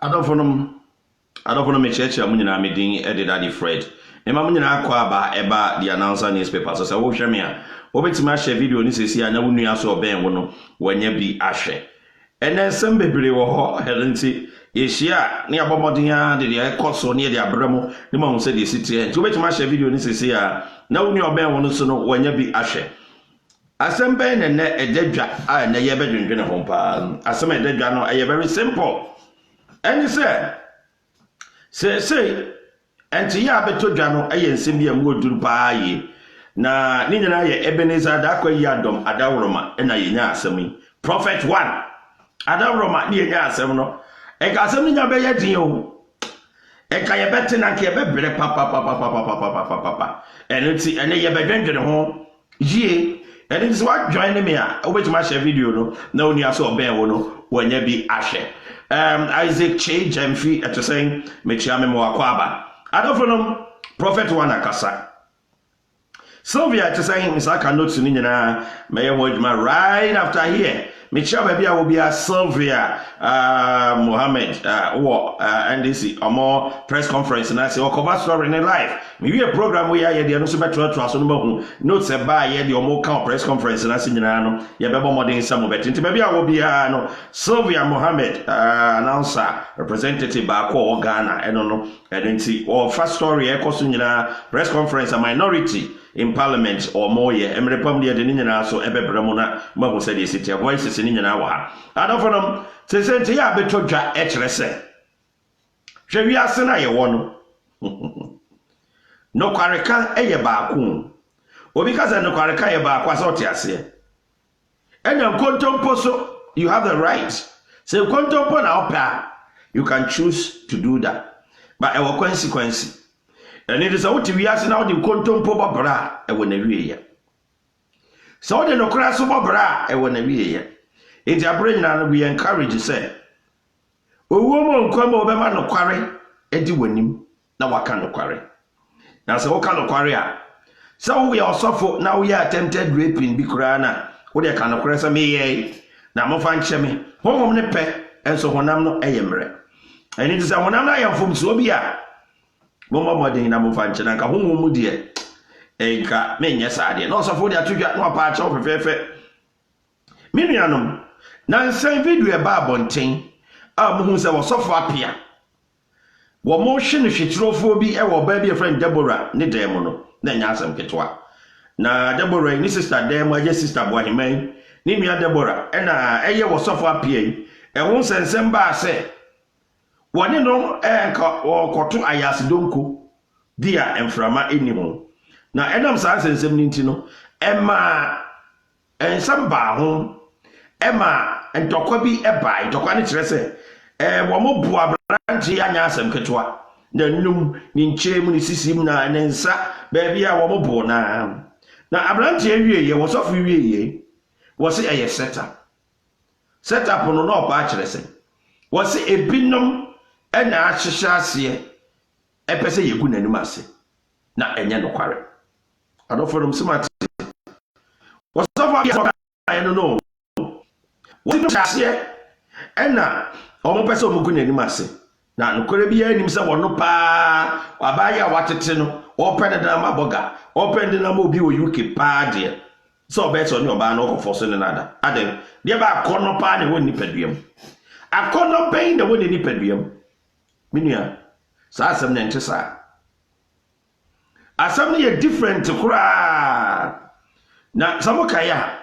adofo no me cheche amu nyina medin Daddy Fred ema mu nyina akwa aba eba the announcer newspaper so wo hwe me a obetima share video ni sesi a na wonu aso oben wo no wanya bi ahwe ene sem bebre wo ho helenti yeshia ne abomodin a de ekoso ne de abramo ne ma hu se de sitie nti obetima share video ni sesi a na wonu oben wo no so no wanya bi ahwe asem ben ne edadwa a na ye bedwendwene ho pa asem edadwa no e very simple and you say enti ya beto dwa no aye nsem bia mu oduru pa yi na ni nyina ye Ebenezer da kwa yi adom adaworoma na ye nya asem yi prophet 1 adaworoma ni ye nya asem no e ka asem ni nya be ye din o e ka ye bete na ke ye be bere papa enti ene ye bedwendwene ho yie enti so wa join me a obetima share video no na oni aso oben wo no wanya bi ahwe Isaac Che Jemfi at saying Mechiame Moakwaba. Adolphinum Prophet Wanakasa. Sylvia to saying Misaka notes in Nina Mayor Wojma right after here. Mechiame will be a Sylvia Mohammed and this a more press conference and I say, cover story in life. Maybe a program where I had no super trust on notes by the more press conference and I say, Yababa Modern some of it. Maybe I will be no Sylvia Mohammed announcer representative by Ghana. I don't know. I didn't see or first story press conference a minority in parliament or more ye Republic the Nina so Ebe Bramona Mabu said city voices in Nina wa. I don't know say say ya beto dwa echrese. Hwe wi ase na ye wo no. No kwareka eye baako. Obi ka say no kwareka ye baako asa otiase. Enya nkontompo so you have the right. Say nkontompo na opa you can choose to do that. But our consequence. And it is out to be as now the contompo babra, and when a year. So the no crass of babra, and when a year. It's a brain and we encourage you, say. O woman come over man no quarry, and you win him. Now I can't quarry. Now, so what kind of quarry? So we are suffer now we are attempted raping Bikurana. What they can of cross me, now I'm fine chemi. Home on the pet, and so when I'm not a yemre. And it is a one I am from Sobia. Mama modern na mufanche na ka homo mu de enka menye saade na osofo de atodwa na pa acha ofefefe minuanom na nsan video e ba abonten a muhu se osofo apia wo mo hwe ne hwetrofo bi e wo ba bi friend Deborah ne dem no na nya asem ketwa na Deborah ni sister dem aje sister Boheman ni nua Deborah e na eye wo osofo apia e ho sensem ba se wone no enka okoto ayasidonko dia emframa enimo na enam sa sensem ninti no ema ensam ba ho ema entokwa bi eba entokwa ne kire se wo mo bu abranti anya asem ketwa na num ni nchemu ni sisim na nensa ba bia wo mo bu na abranti awieye wo sofu wieye wo se eye setup no no pa kire se wo se ebinom ena ahyehye ase epese yegu nanum ase na enye no kware adofodom smart wasofa ya no wo no ase ena omo pese omugu nanum ase na nokore bi ya nim se wono pa abaya watete no open the na boga open the na obi wo UK pa de so beto ni oba na okofo so ne nada aden de ba akono pa ne woni paduam akono pain de woni ni paduam Minia, sa asem na nte sa. Asem ye different kura. Na samokaya.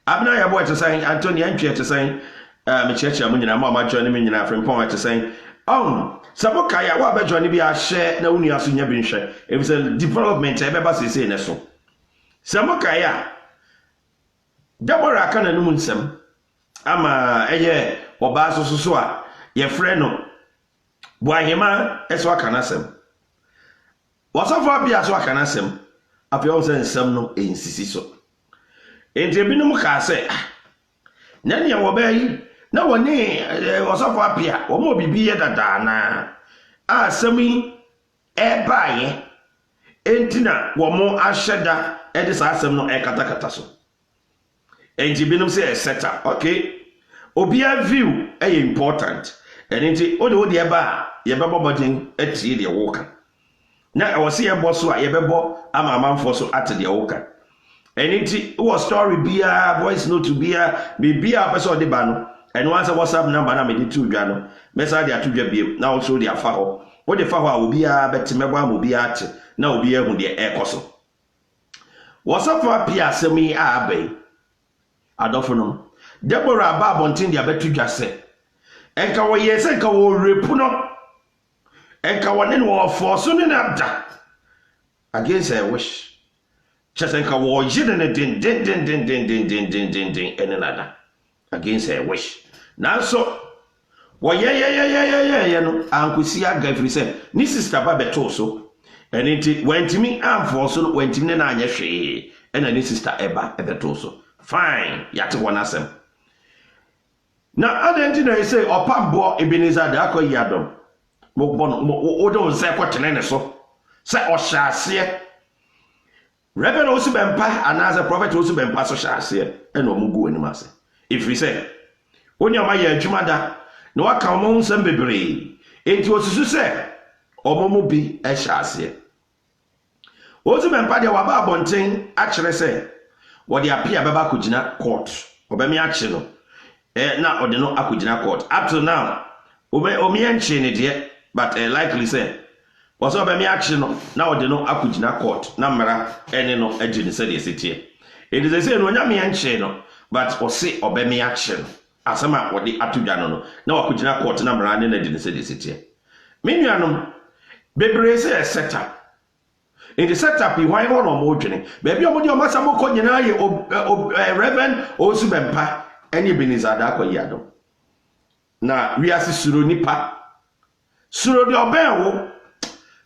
Abna ya boy to say Anthony Antwe to say me church am nyina ma join me nyina frimpon to say samokaya wa ba join bi a share na unu aso nya bi nhwe. If it's a development e be ba sese ne so. Samokaya Deborah kana no nsem ama eye oba so a ye frɛ no Boahema eso akanasem. Wasofo apia so akanasem. Apia o se nsem no ensisi so. Enti ebinum ka se na ne wo ba yi na woni wasofo apia wo mo bibi ye dada na asem yi e baaye enti na wo mo ahyeda e de sa asem no e katakata so. Enti ebinum se e setup. Okay. Obia view e important. Enti o de wo de ba ye bebo bodin etie de wo ka na wo se ye bo so a ye bebo ama amanfo so ate de wo ka enti wo story bia voice note bia bibia person de ba no eno answer WhatsApp number na me de tu dwa no message de atudwa biem na wo so de afa ho wo de fa ho a obi a betemebo am obi a ate na obi a hu de ekoso WhatsApp apia asemi a abai adofo no Deborah ba bontin de abetudwa se enka wo ye se enka wo repu no enka wo ne wo force ne na da against a wish just enka wo yide ne din enenada against a wish now so wo ye no ankosi aga firi se ni sister ba beto so eniti wentimi amfo so wentimi ne na anye hwe ena ni sister eba ebeto so fine yate wona asem na adenti na say opambo Ebenezer da akoyi adom mo odo nse kwotene ne so se ohyase Reverend Osibempa anaza prophet Osibempa so hyase ena omugu anim ase ifiri se onyama ya adwuma da na waka omo nsem bebre enti osusu se omomu bi hyase Osibempa de waba abonten akere se wode apia beba kugina court obemi akye no na ode no akugina court up to now omi enche ne de but likely say was obemi akye no na ode no akugina court na mara ene no agine se de setie it is say no nyame enche no but o se obemi akye no asema wode atudwa no na wakugina court na mara ne na agine se de setie menuanom bebre se setup in the setup he why on mo dwene baby omodi o masa mo ko nyina ye Reverend Osibempa eni Ebenezer da akoyi adom na wiase suro nipa suro de oben wo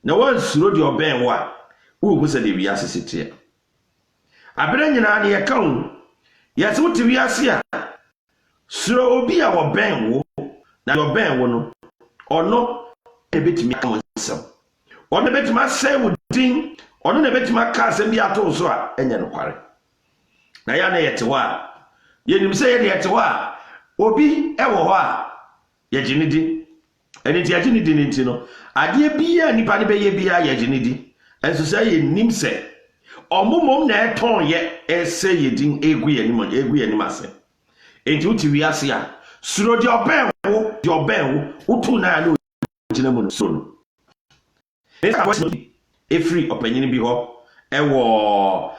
na wan suro de oben wo a wo hu se de wiase sitie abere nyina ne ye kan yase wo te wiase a suro obi a wo ben wo na oben wo no ono ebetimi amonsam ono betima say wo din ono na betima ka asem bi ato so a enye no kware na ya na yete wa yenim se ye yete wa obi ewo ho a ye ginidi eni ti aginidi ni ti no ade bia nipa ne be ye bia ye ginidi enso se ye nim se omomom na eton ye ese ye din egu ye nim ase enti uti wi ase a suro de oben wo utu na ya no gina mu no so no efri opanyini bi ho ewo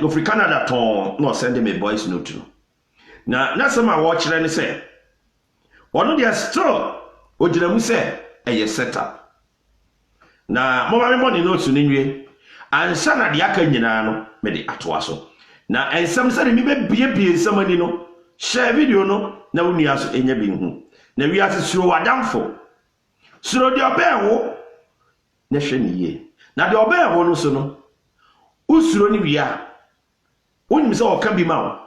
ofri Canada ton no send me boys note no na some a watch ne say ono dia still ogina mu say eye setup na mama me money note ni nwie ansa na de aka nyina no me de atoa so na ensam say me bie ensam ani no share video no na woni aso enya bi hu na wi ase suro wadamfo suro de obenwo na hwe ni ye na de obenwo no so no usuro ni bia wonim se oka bi ma wo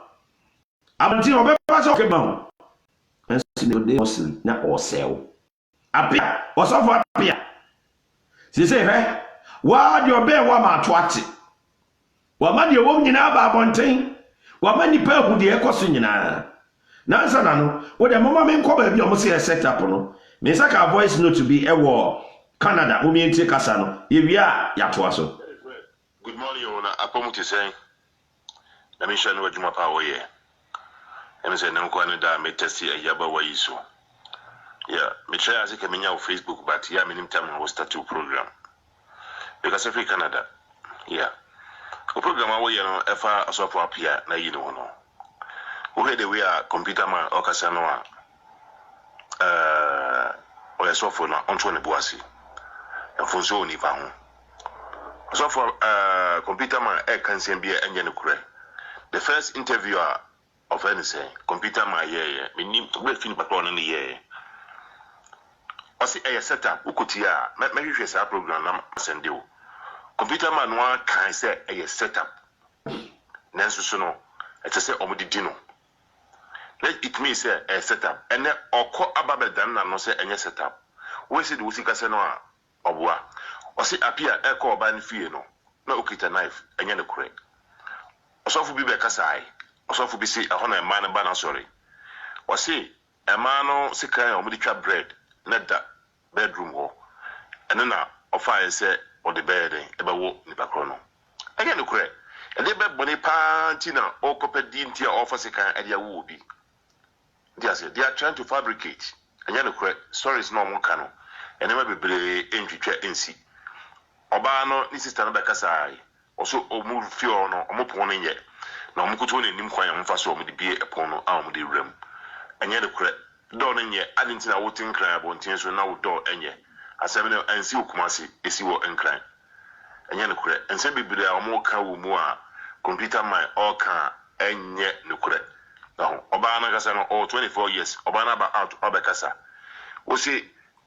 abanti obeba se oka bi ma wo ensi ne de osiri na osew apia osofo apia si se he wa de obenwo ma to ate wa ma de wo nyina ba abonten wa ma nipa hu de ekoso nyina na nsa na no wo de mama me nko ba bi o mo se set up no me saka voice note to be ewo Canada o mi enti kasa no ye wia ya to aso. Good morning, Ona. Apomuti say. Na mi shanu adwuma pa wo ye. Emi say nan kwa ne da me testi ayaba wa yiso. Yeah, me try as ke menya on Facebook but yeah minim time na start to program. Because every Canada. Yeah. O program wo ye no efa asofo apia na yi no no. Wo he de we a computer man okasa no a o asofo no onto ne boasi. Enfonso ni fa ho. So for computer man can send be engine kure. The first interviewer of anything, computer man me nim we fin patrol no ye. O si e setup ukutia me hwehwe sa program na send you. Computer man one can say e setup. Nanso so no, it say omodidi no. It means say a setup and okọ ababedan na no say enye setup. We see the usika say no a obua. Osi apia eko oba ni fie no na okita knife enye ne kure osofu bi be kasai osofu bi si ehona ma na ba na sorry osi Emano sikan omo di twa bread na da bedroom ho ene na ofa yese o de bed ebe wo ni bakro no ege no kure ede be boni panti na okopedi ntia ofa sikan ede awu obi they are trying to fabricate ege no kure stories no mo kanu ene ma bebre entwitwa ensi oba no ni sister no be kasai oso omu fio no omo pon no ye na omo kuto na nim kwan amfa so omo de bie epon no a omo de wram enye de kure do no nye adinti na wotin kran abontin so na wo do enye asem no ansi okumasi esi wo enkran enye ne kure ense bibire a omo ka wo mu a computer man all kan enye ne kure no oba na kasa no 24 years oba na ba out obekasa wo si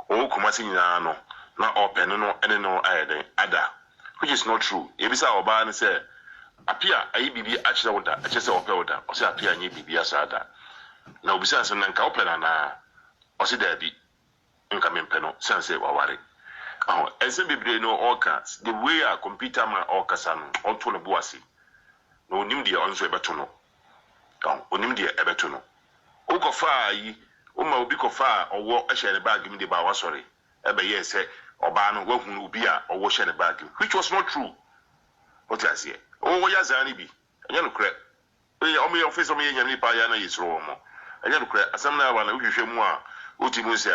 okumasi nyina no na open no ene no ayeden ada which is not true ebisa oba na say apia ayi bibi achira woda achese ope woda o say apia nye bibi asada na obisa nsem na nka opena na osi dabi nka mempeno sense waware ensem bibre no oka the way a computer man okasa no onto no boase no onim de onso ebeto no onim de ebeto no ukofa yi uma obi kofa owo ehye ne bag mi de ba wasori ebe ye se oba no wahunu obi a owo hye ne bag which was not true what I say o ya zani bi enya no kre o me office o me nya ni pa ya na yisro mo enya no kre asam na wa na uhwehwe mu a oti mu se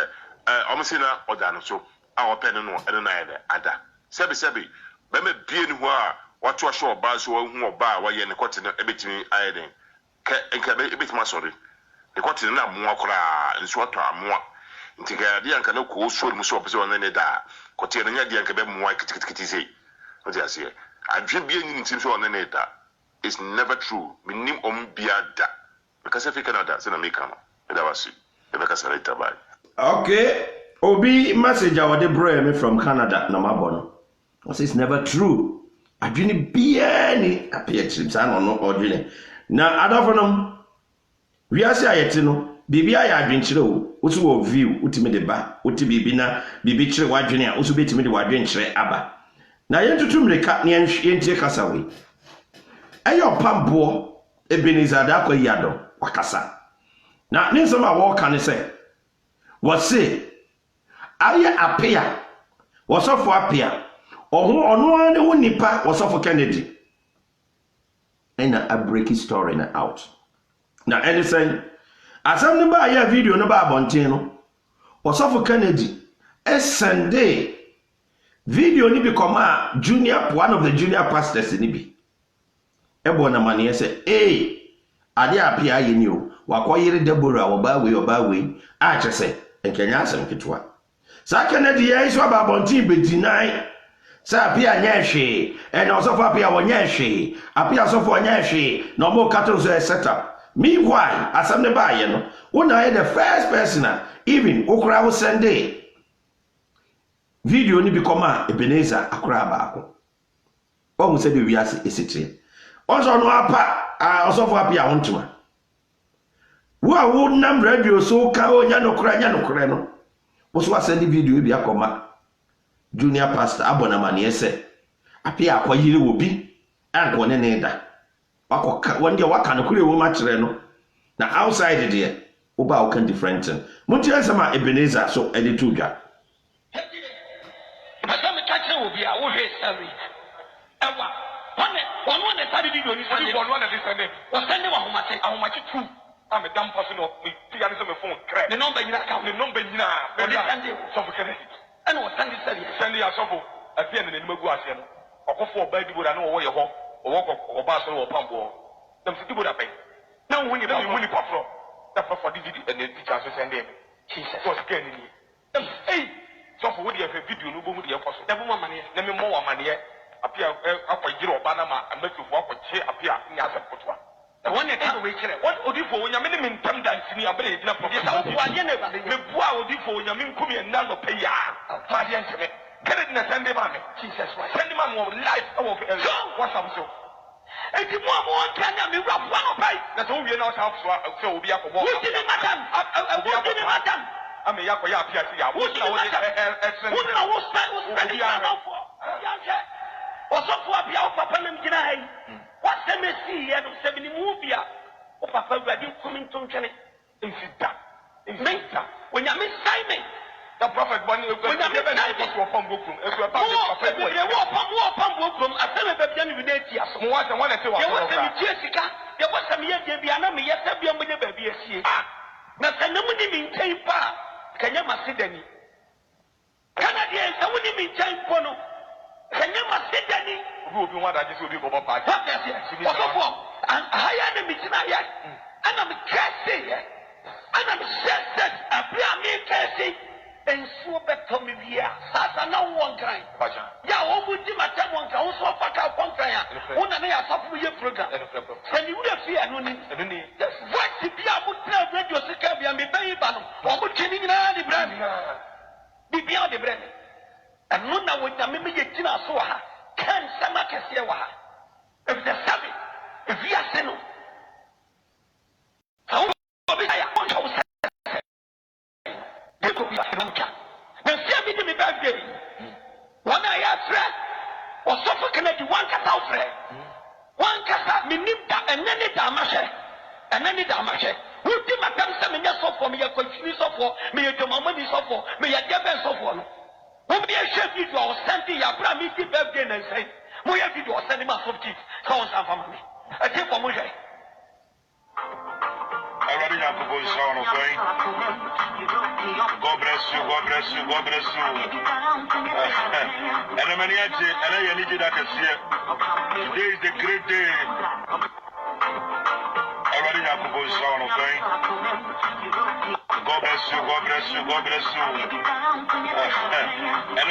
o me se na oda no so a o pen no ene na ede ada sebi be me bie ni ho a wato ahwe oba so hu oba a wa ye ne kote no ebetimi ayeden ke enka be ebetimi asori ne kote na mo akora nso ato amoa ntiga dia nka na ko so mu so opese wona ne da kote no nya dia nka be mo kitikiti sei o dia se adwe bie ni ntim so wona ne da is never true minim biada because if Canada say na make am that was it because later bye okay obi message I would bring me from Canada na mabono I say it's never true adwene bia ni apia trips I no odwene na adafonom wiase ayete no bibia ya adwenkyere o wotu wo view utimi de ba uti bibi na bibi kyere wadwene a wotu betimi de wadwenkyere aba na yentutumreka ne yentie kasa we ayo pambo Ebenezer da kwa yado wakasa na ne nsema wo ka ne se wose aye apia wosofo apia oho ono ane wo nipa wosofo Kennedy ena a breaking story na out na anything asam ne ba ya video no ba abonten no wosofo Kennedy Sunday video ni bi koma one of the junior pastors ni bi ebo na mane se ade apia ye ni o wakoyere Deborah oba we a chese enkenya asem ketwa sa Kennedy ye iso ba bonti be deny sa apia nya hwe na osofo apia wonya hwe apia osofo nya hwe no mo cattle so set up meanwhile asem ne ba ye no wona ye the first person even okura wo Sunday video ni bi koma Ebenezer akura ba ako o se de wiase esitire onso no apa osofo apia wontuma wo nam radio so ka onya nokora no wo so asend video bi akoma junior pastor abona mane ese apia akoyire wo bi anko ne ne da wakoka wonde waka no kure wo ma kire no na outside there wo ba wo kan different munti asema Ebenezer so edit udwa asem ka kire wo bi a wo hwe sari ewa one sari video ni sari one na sende o sende wa homache tu I'm a damn person of me. I am a phone crack. The number you have, the number you have. So for Kennedy. And was Sandy as of a pen in the Muguasian. Or for baby would I know where you walk or walk or Basel or Pambo. Them to do that thing. Now when you don't win the pop that's for DVD and the teachers send them. Jesus was getting me. Hey, so for what you have a video, no boom, the apostle. Never more money, never more money. Appear up a year of Banama and make you walk with chair appear in the other photo. One year away, what would you for when you're minimum time dance in your blade? Not for yourself. The boy would you for when you're min coming and none of pay ya. My dear, get it in a Sunday mammy. Jesus, send him on life over what's up so. And you want can you rough one of pay? That's all we know how so be up for what? Madam, I'm a Yakoya Piazza. What's up for Papa and what's the messy and 70 movie? Oh, Papa, I didn't come into Kenny. In Sita. Menka. When you miss Simon. The prophet one you when you miss Simon. To upon bookroom. If you are More upon bookroom. I tell you that you need to see us. More than one or two. There was some Jessica. There was some years to be an army. Yes, I be a baby. Now, can nobody maintain power? Can you must sit any? Canadians, I wouldn't maintain Pono. Can you must sit any? Who be one that just will be over party? What does it? And I am a missionary. And I'm cursing. And I'm sensitive. I play a me cursing. And so better me here. Sasa na one kind. Ya wo buti mata one kind. Wo so faka one kind. Una na ya safu ye program. Send you the fear no ni. What to be able to radio sika bia me bayi ba no. Wo mo tini na di brand. Bibia de brand. And no na wo ta me ye tina so ha. Kan sama kese wa ha. If the sabi. If you are seno. How be ya? One I have friend was suffocated one cat out friend. One cat, me nip that and then it damashe. And then it damashe. Who did my pencil in your soft for me? A confused of for me, a moment is off for me, a devil of one. Who be a chef you are sending your primitive birthday and say, we have you are sending us of teeth. Sounds and family. I take for Moshe. God bless you, God bless you, God bless you. And the many and I need that to see. Today is the great day. Already have to go sound, okay? God bless you, God bless you, God bless you.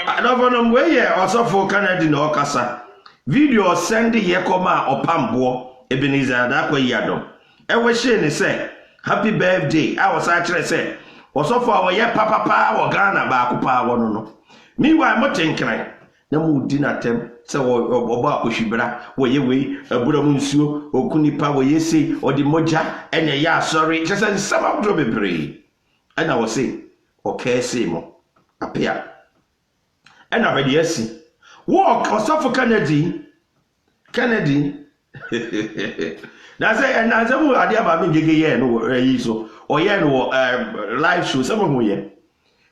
I don't know where also for Canada in Okasa. Video send here come or Pambo, Ebenezer, that way Yadom. And we say, happy birthday. I was actually saying, also for our year papa or Ghana back power no. Meanwhile, I'm thinking, no more dinner tem, so about Ushibra, where you way, a Budamunsu, or Kunipa, where you see, or the Moja, and a ya sorry, just as some of the baby. And I was saying, okay, Simo, appear. And I already see. Walk or suffer Kennedy. That's it, and as I'm about me, no, so or no live show. Some of them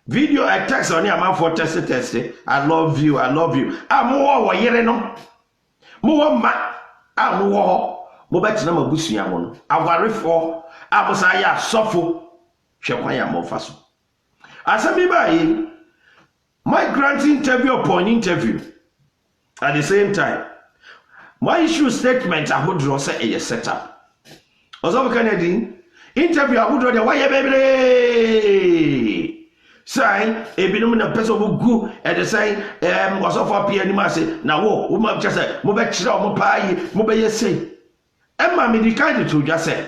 video I text on your man for test. I love you. I'm more no more ma. I'm more bet no mabusi yamono. I worry for I was I suffer. Shekwaya more fast. As I by my grant interview upon interview at the same time. My issue statement I would draw say a setup. Also, Kennedy interview I would draw the why baby. Say, a binum person who go at the same was off up here. Say, now, woman just say, Mobetcha, Mopai, Mobay say, Emma medicated to just say.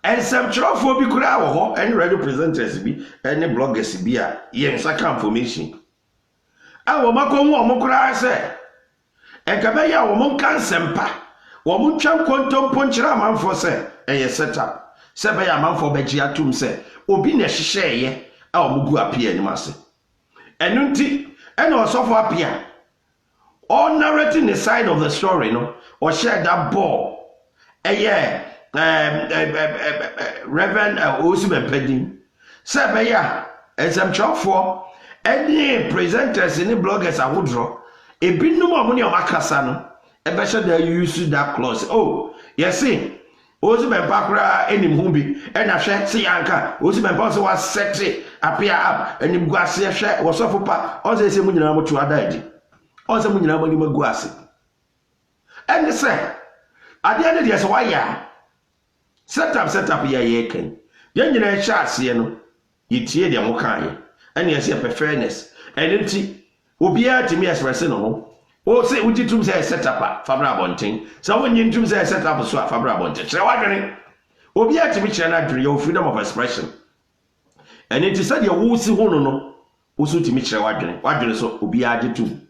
And some trouble be could have any radio presenters be any bloggers be a yes, I come information. I will make one more say. And Kabaya woman can sempa. Woman cham quantum punchra man for say, a setup. Sebaya man for Begia Tum say, Obina share, our Mugu appear in Massey. And Nunti, and also for appear. All narrating the side of the story, no, or share that ball. Reverend Osman Pedding. Sebaya, as I'm chalk for any presenters, any bloggers I would draw. A bit no more money on my casano. A better that you use that clause. Oh, yes, see. Osman Bakra, any movie, and I shall see Anka. Osman Boss was sexy, appear up, and him Guasia share was so far. All the same money to a daddy. All the money Guasi. And they say, at the end of the year, why ya? Set up, ye can. Young and shots, you know, you tear the Mokai, and yes, you have fairness, and empty. Obia to me as no. Oh, say, would you say set up Fabra Bonting? So when you say set up a swap Fabra Bonting, so I don't Obia to me, China, your freedom of expression. And it is said your woozy no, Usu to me, Wadrin, so Obia did too.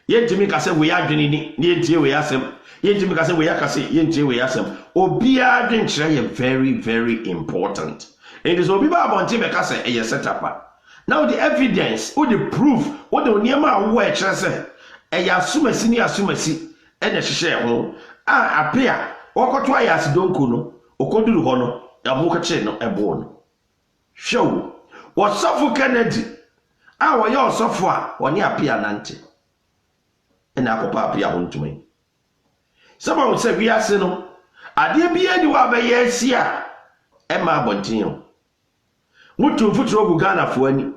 Yet to me, I said, we are doing it, we ask him. Yet to me, I said, we are Yet we ask him. Obia didn't say very, very important. It is Obiba Bonting, I say, a set up. Now the evidence, or the proof, what the Niama way say, a assumasi, and a share home, appear, or twice don't kuno, or could do honor, a mocha chain, a bone. show wasofo Kennedy a wo ye osofo a woni apia nante ena akopa apia hontumi sama wo se wiase no ade bia ni wa ba ye asia e ma abontin mutu futuro gu Ghana fo ani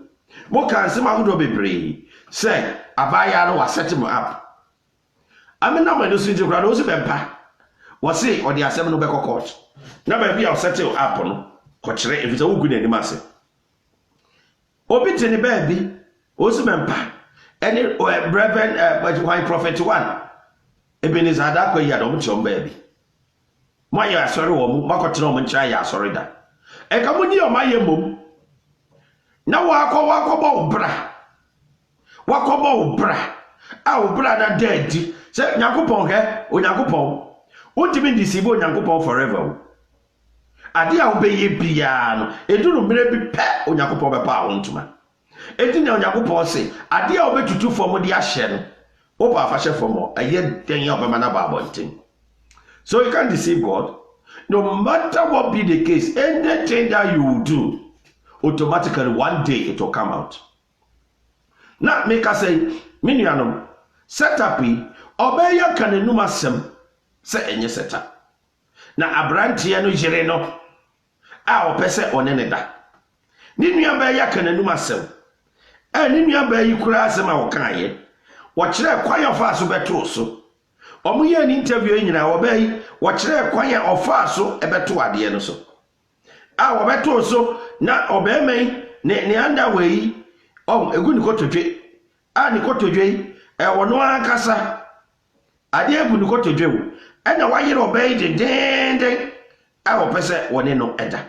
mo kan se ma hodo bebre se abaya no wa set me up amena ma no sinje kura no se bempa wo se odi asem no be court na ba bia o settle up no ko kire efisa wo gu na anim ase obi tene baabi o se bempa any Reverend why Prophet 1 Ebenezer Adakoya ya do mchom baabi mo ya asori wo mu makotere o ncha ya asori da e ka mo ni o maye mom na wakobo obra a obra na dead se Nyankopon he Onyankopon wontimi ndisibo Onyankopon forever ade a obeye bia no eduru mere bi pe Onyankopon be pa wontuma edina Onyankopon se ade a obetutu fom de ahye no opa afahye fom aye den ya obema na ba abonten. So you can't deceive God. No matter what be the case, anything that you do, automatically one day it will come out. Now make us say, Miniano, set up obeya kanenuma sem se enye set up. Na abranti no jere no a opese oneneda. Ni nua beya kanenuma sem. Ni nua beyi kura asem a wokaye. Wo kire kwayo fa so beto so. Omo ye ni interview nyina wo beyi wo kire kwan ya ofa so ebeto ade no so a wo beto so na obemei ne anda wei egu ni kotodwe a ni kotodwe wo no ankasa ade egu ni kotodwe wo na wayire obeyi den a wo pese woni no eda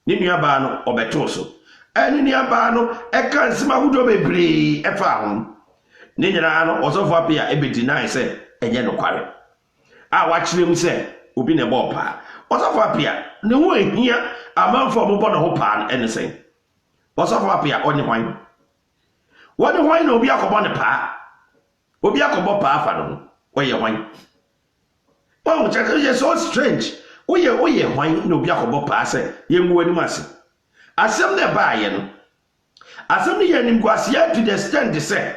ni nua ba no obeto so ni nua ba no kan sima hudo bebre efa ho ni nyina no osofo apia deny say enye no kware a wachire mu se obi ne bo pa osofo apia ne ho ehia amanfo mo bo no ho pa ene sen osofo apia onye hwan woni hwan na obi akobo ne pa obi akobo pa afa no oye hwan oh check it so strange oye hwan na obi akobo pa se yenwu ani mase asem ne baaye no asem ne yanim kwasia to the stand say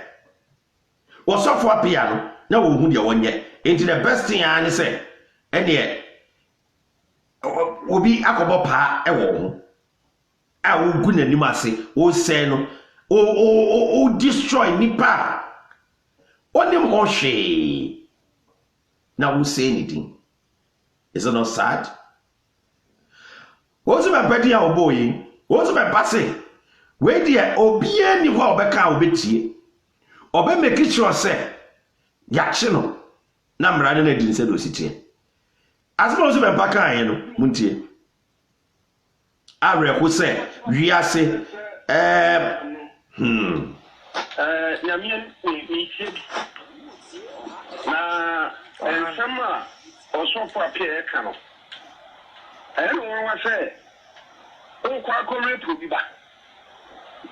osofo apia no na wo hu de wonye into the best thing I say ene obi akobo pa ewo ho a wo gu na nim ase wo se no o destroy nipa onim ho hwe na wo say anything. Is it not sad? What's my body a oboyi what's my passe we dia obi ani ho obeka obetie obe make sure say yache no na mrade na din se do sitie asimo so be paka aye no muntie awre ko se wiase nyamien ni na ensama osofo apia ka no eno won se o kwa komre probiba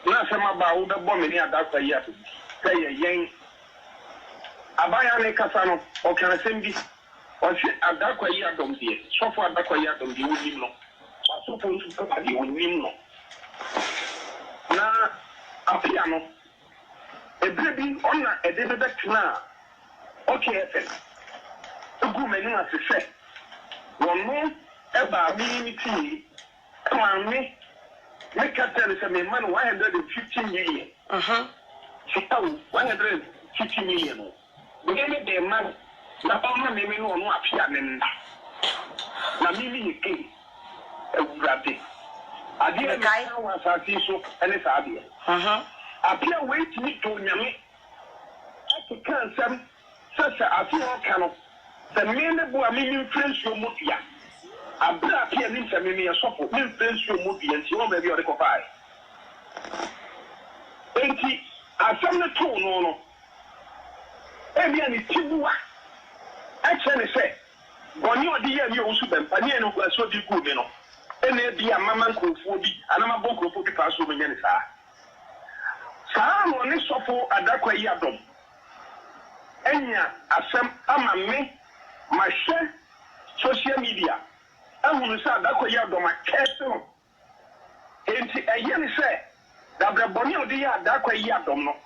na sema ba wo be bo me ni adakwa yi afi say yen abaya ne kasa no o kan sembi o se adakwa yi adom die sofo adakwa yi adom die wonim no sofo nso ka die wonim no na apia no ebrebi ona edebe tena okay egu menu asese wono eba mi ti kwame make tell say me man 150 million sitaw 150 million begin the man na pama me no no apia me na mimi yeke ewurade ade e ka wa sati so ene sa ade apia wait me to nyame aka sam sasa afia kano se me ne bo amimi friendship mo dia abra apia ni se me me sofo me friendship mo dia nti o ma bi o de ko pai enti asam ne to no emi ani tibuwa ache ne se goni odi ya mi o su bempa ni enu kwa so di ku mi no ene bi amama nkrofo bi anama bo nkrofo bi pa so me nyane saa no ne sofo adakwa yi adom enya asam ama me mahye social media ahunu sa adakwa yi adom akese no enti ɛyɛ ne sɛ dabrabɔne a ɔde yɛ adakwa yi adɔm no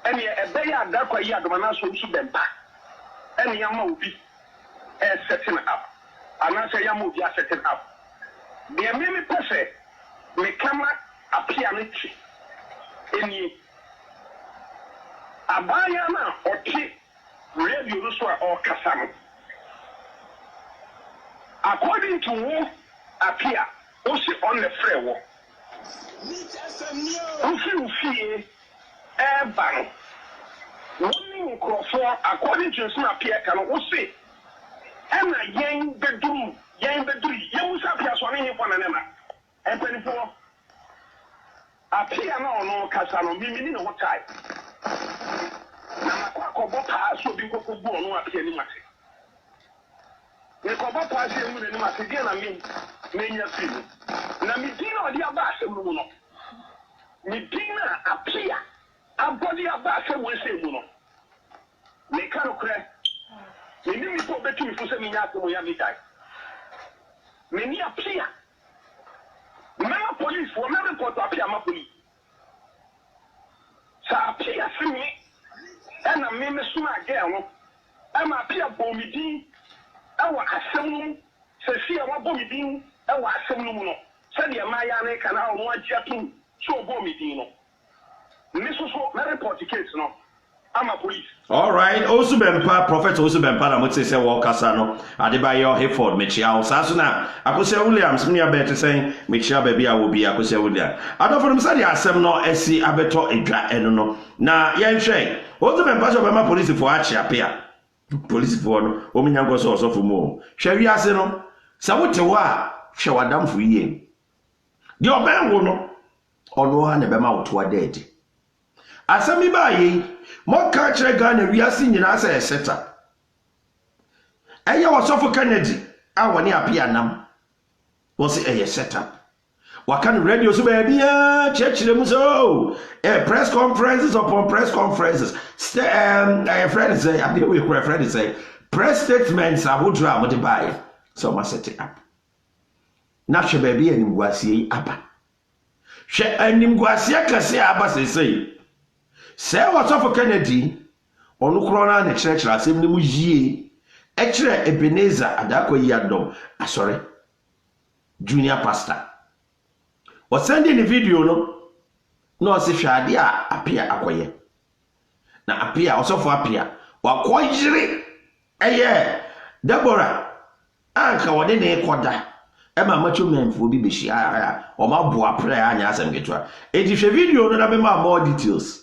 ɛne ɛbɛyɛ adakwa yi adɔm anaasɛ nso bɛmpa ɛne yɛma obi setting up anaasɛ yɛma obi setting up deɛ me pɛ sɛ mekama apia no kye ɛnie abaayewa no a ɔte radio no so a ɔrekasa no according to wo apia wo se on the frɛ wɔ wo fie ɛɛba no wone nkurɔfoɔ according to nso apia ka no wo se ɛna yɛn bɛduru yɛn sa apia so ɔne hepɔ na ne ma ɛmpanifoɔ apia na ɔno kasa no mimini ne ho tae na makɔbɔ paa so obi nkɔkɔ bu ɔno apia ni mate nekɔbɔ paa so emu n'anim ate deɛ na menya fi mu na medin na ɔde aba asɛm no mu no medin na apia abɔde aba asɛm wɔ asɛm mu no meka no korɛ menim nipa ɔbɛtumi fo sɛ menya asɛm ya medae meni apia mɛma policefoɔ mɛ report apia ma police sɛ apia se me ɛna me soma agɛɛ no ɛma apia bɔ me din ɛwɔ asɛm no mu sɛsi a wabɔ me din ɛwɔ asɛm no mu no sɛdeɛ maayɛ ne ka na ɔno agye atom sɛ ɔbɔ me din no me so mɛ report case no ama police. All right, also bempa prophet also bempa na motse se wo kasa no Adebayo Hayford mechia wo saso na Akosua Williams me abete sen mechia ba bia wo bia Akosua Williams adofo se de asem no asi abeto edwa eno no na yenhwe also bempa so bema police for achi apia police for no o menya go so osofo mu hwe wi ase no se wote wo a hwe wadamfo yie de oben wo no ono ha ne bema wo to dead asemi ba yi mo ka kire Ghana wiase nyina sɛ seta ɛyɛ wɔsɔfo Kennedy a wɔne apia nam wɔse ɛyɛ setup waka no radio so ba bia kyerɛkyerɛ mu so press conferences upon press conferences friend say abia we friend say press statements ahodro a mo de bae so ma set it up na hwɛ ba bia animguasie aba hwɛ animguasie kase aba sesei sɛ wɔsɔfo Kennedy ɔno kro na ne kyerɛkyerɛ asɛm ne mu yie ɛkyerɛ Ebenezer adakwa yi adom asɔre junior pastor ɔsɛnde ne video no na ɔse hwade a apia akɔyɛ na apia ɔsɔfo apia wakɔyere ɛyɛ Deborah anka wɔde ne kɔda ɛma macho menfo bi behyia ɔma boa prɛ anya asɛm ketwa enti hwɛ video no na bɛma more details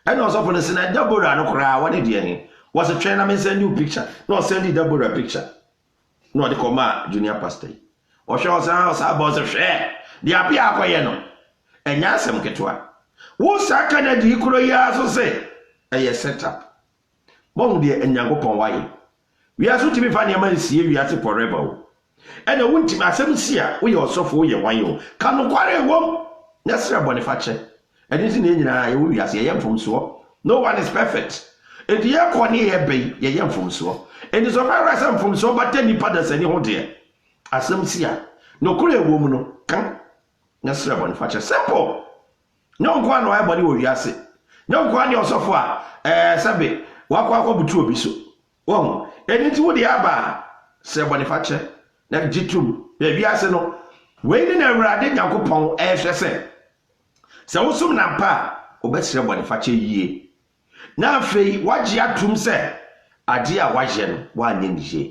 and also for the Senate Deborah no cry what did he was a trainer and send you picture no send the Deborah picture no the coma junior pastor or show us about a share the apia akoyeno and yasem ketwa wo sakana di kuro ya so say a setup bon de enyankopon waye we aso timi fa ne man sie wi ate forever and a wunti asem sia wo ye osofo wo ye wan yo ka no kware wom nyasra bonifache anything nyina ye wo wi ase ye mfom so no one is perfect and ye ko ne ye be ye mfom so and so far as mfom so but any padas any ho de asem sia no kure wom no kan nyasra bonifache simple no kwa no ai body wo wi ase no kwa ne osofo a sabe wakwa butu obi so won enti wo de aba se bonifache na jitum be wi ase no we ni na awurade yakopon hwese se wosum na mpa obesire bonifache yie na afei wagye atum se ade a wagye no wanye nije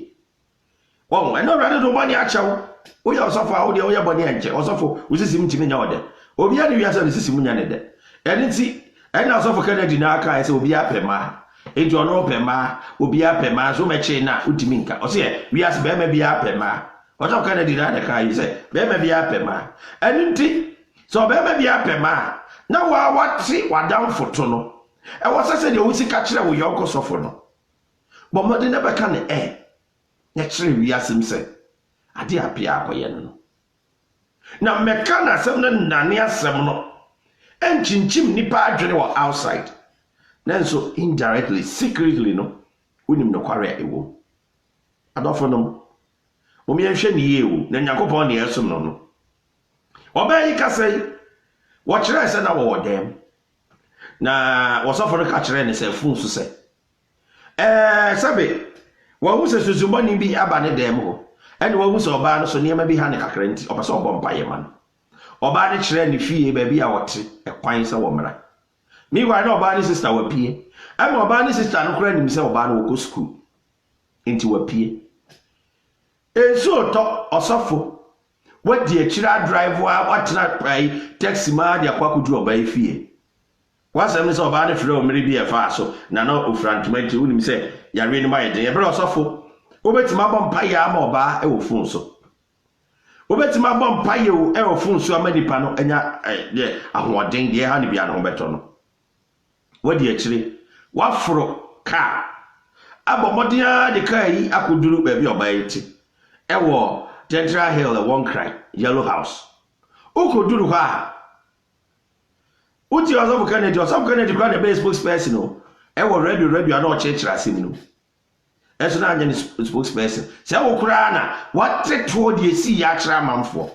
won eno awurade do boni achewo wo ya osofo a wo de wo ya boni enche osofo wosisim ntimi nya ode obi a ne wi ase no sisim nya ne de enti ena osofo Kennedy na aka ese obi apema enti ono pema obi apema so meche na utimi nka o se wi ase be ma bi apema osofo Kennedy na de kai se be ma bi apema enti so be ma bi apema na wa wati wadam foto no e wo sese de wo sika kire wo yonko sofo no bo mode ne beka ne ne kire wi asem se ade apia akoye no na meka na asem no nane asem no enchinchim nipa adwene wo outside nanso indirectly secretly no unim no kware ewo adofo no omi enhwe ne ye wo na nyakopon ne yesom no Oba yi kasai wɔkyerɛ sɛ na wɔwɔ dɛm na wɔsɔfo no ka kyerɛ ne sɛ fun so sɛ sabe wɔhu sɛ susumɔni bi aba ne dɛm hɔ ɛne wɔhu sɛ ɔbaa no so nneɛma bi ha ne kakra nti ɔpɛ sɛ ɔbɔ mpayɛ ma no ɔbaa ne kyerɛ ne fie baabi a wɔte ɛkwan sɛ wɔ mmara meanwhile na ɔbaa ne sister wapie ɛma ɔbaa ne sister no koraa nim sɛ ɔbaa no wɔkɔ school nti wapie ensuo tɔ ɔsɔfo wadi akyira drive wa watena taxi ma de akwa kodu ɔbaa yi fie wasɛm ne sɛ ɔbaa ne frɛ ɔmmere bi ɛfa so na ofura ntoma nti wonim sɛ yare no ma yɛ den yɛbrɛ ɔsɔfo wobɛtumi abɔ mpayɛ ama ɔbaa ɛwɔ fon so wobɛtumi abɔ mpayɛ ɛwɔ fon so ama nipa no anya ahoɔden deɛ ha ne bia no ho bɛtɔ no wadi akyire waforo kaa abɔ mmɔden a de kaa yi akɔduru baabi ɔbaa yi te ɛwɔ Central Hill one cry Yellow House ukɔduru hɔ a uti ɔsɔfo Kennedy kora ne bɛyɛ spokesperson no ɛwɔ radio a na ɔkyerɛkyerɛ asɛm no ɛso na anyɛ ne spokesperson sɛ wo koraa na wate toɔ deɛ si yɛ akyerɛ amanfoɔ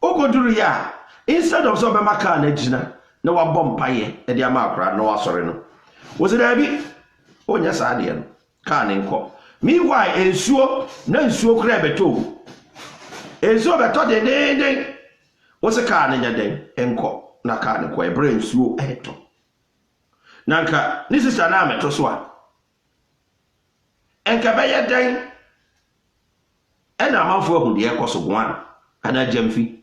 ukɔduru yɛ a instead of sɛ ɔbɛma kaa no agyina na wabɔ mpayɛ ɛde ama akora na wasɔre no wo sɛ daabi onyɛ saa deɛ no kaa ne nkɔ meanwhile nsuo kora ɛbɛtɔ nsuo bɛtɔ dendenden wo sɛ kaa ne nyɛ den ɛnkɔ na kaa ne kɔ ɛbrɛ nsuo ɛtɔ na nka ne sister na ameto so a ɛnka bɛyɛ den ɛna amanfoɔ ahu deɛ ɛkɔ so goan ana gyamfi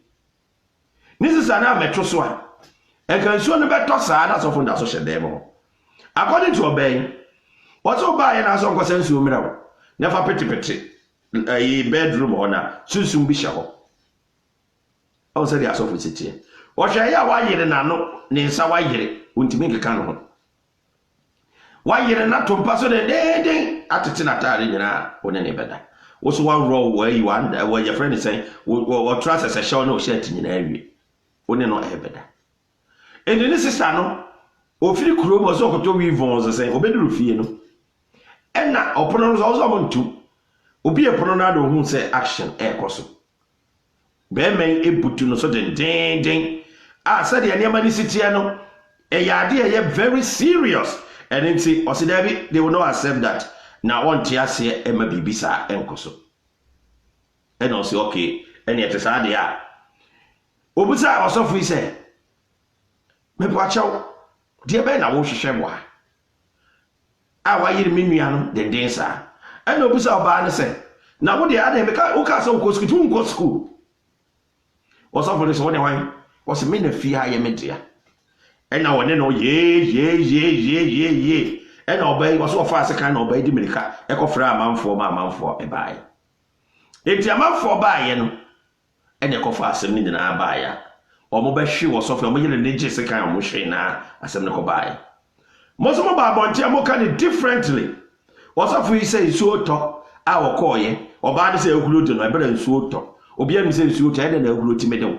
ne sister na ameto so a ɛnka nsuo no bɛtɔ saa na sɔfo nda so hyɛ dɛm hɔ according to ɔbɛn wɔte ɔbaa yɛ na asɔ nkɔsɛ nsuo mmerɛ wo na fa petepete bedroom hɔ na sunsum bi hyɛ hɔ ɔwɔ sɛ deɛ asɔfo sitiɛ ɔhwɛ yɛ a wayere n'ano ne nsa wayere ontimi nkeka no ho wayere na tompa so dendenden atete n'ataare nyinaa wo ne bɛda wo so warɔ wɔayi wɔyɛ frɛ ne sɛn wɔtra sɛsɛ hyɛw na ɔhyɛ ati nyinaa awie wo ne no ɛbɛda ɛnti ne sista no ofiri kurom ɔsɛ ɔkɔtɔ weavons sɛ ɔbɛduru fie no ɛna ɔpono no so ɔsɛ ɔmo ntu obi ɛpono no ade ohun sɛ action ɛɛkɔ so bɛɛmɛn ebutu no so dendenden a sɛdeɛ nneɛma ne si teɛ no ɛyɛ adeɛ ɛyɛ very serious ɛne nti ɔsɛ daabi they will not accept that na ɔnte aseɛ ɛma biribi saa ɛnkɔ so ɛna ɔsɛ okay ɛne ɛte saa deɛ a obusa ɔsɔfo yi sɛ mepɔakyɛw deɛ bɛyɛ na wohwehwɛ bɔ a wayere me nua no denden saa ɛna obusa ɔbaa ne sɛ na wo deɛ ade meka wo ka sɛ wokɔ school tu nkɔ school ɔsɔfo ne sɛ wo ne wan ɔsɛ me na fie ha yɛ me dea ɛna wɔne no ye ɛna ɔbaa yi ɔsɛ ɔfa ase kan na ɔbaa yi di mirika ɛkɔfrɛ amanfoɔ ma amanfoɔ ɛbaeɛ enti amanfoɔ baeɛ no ɛna ɛkɔfa asɛm no nyinaa baeɛ ɔmo bɛhwe wɔsɔfo ɔmo yere ne gye se kan ɔmo hwe na asɛm no kɔ baeɛ mo so mo ba abɔnten mo ka ne differently wɔsɔfo yi sɛ nsuo tɔ a wɔkɔɔyɛ ɔbaa ne sɛ ahuro di no ɛbɛrɛ nsuo tɔ obiara mi sɛ nsuo tɔ ɛdɛ na ahuro ti me de wo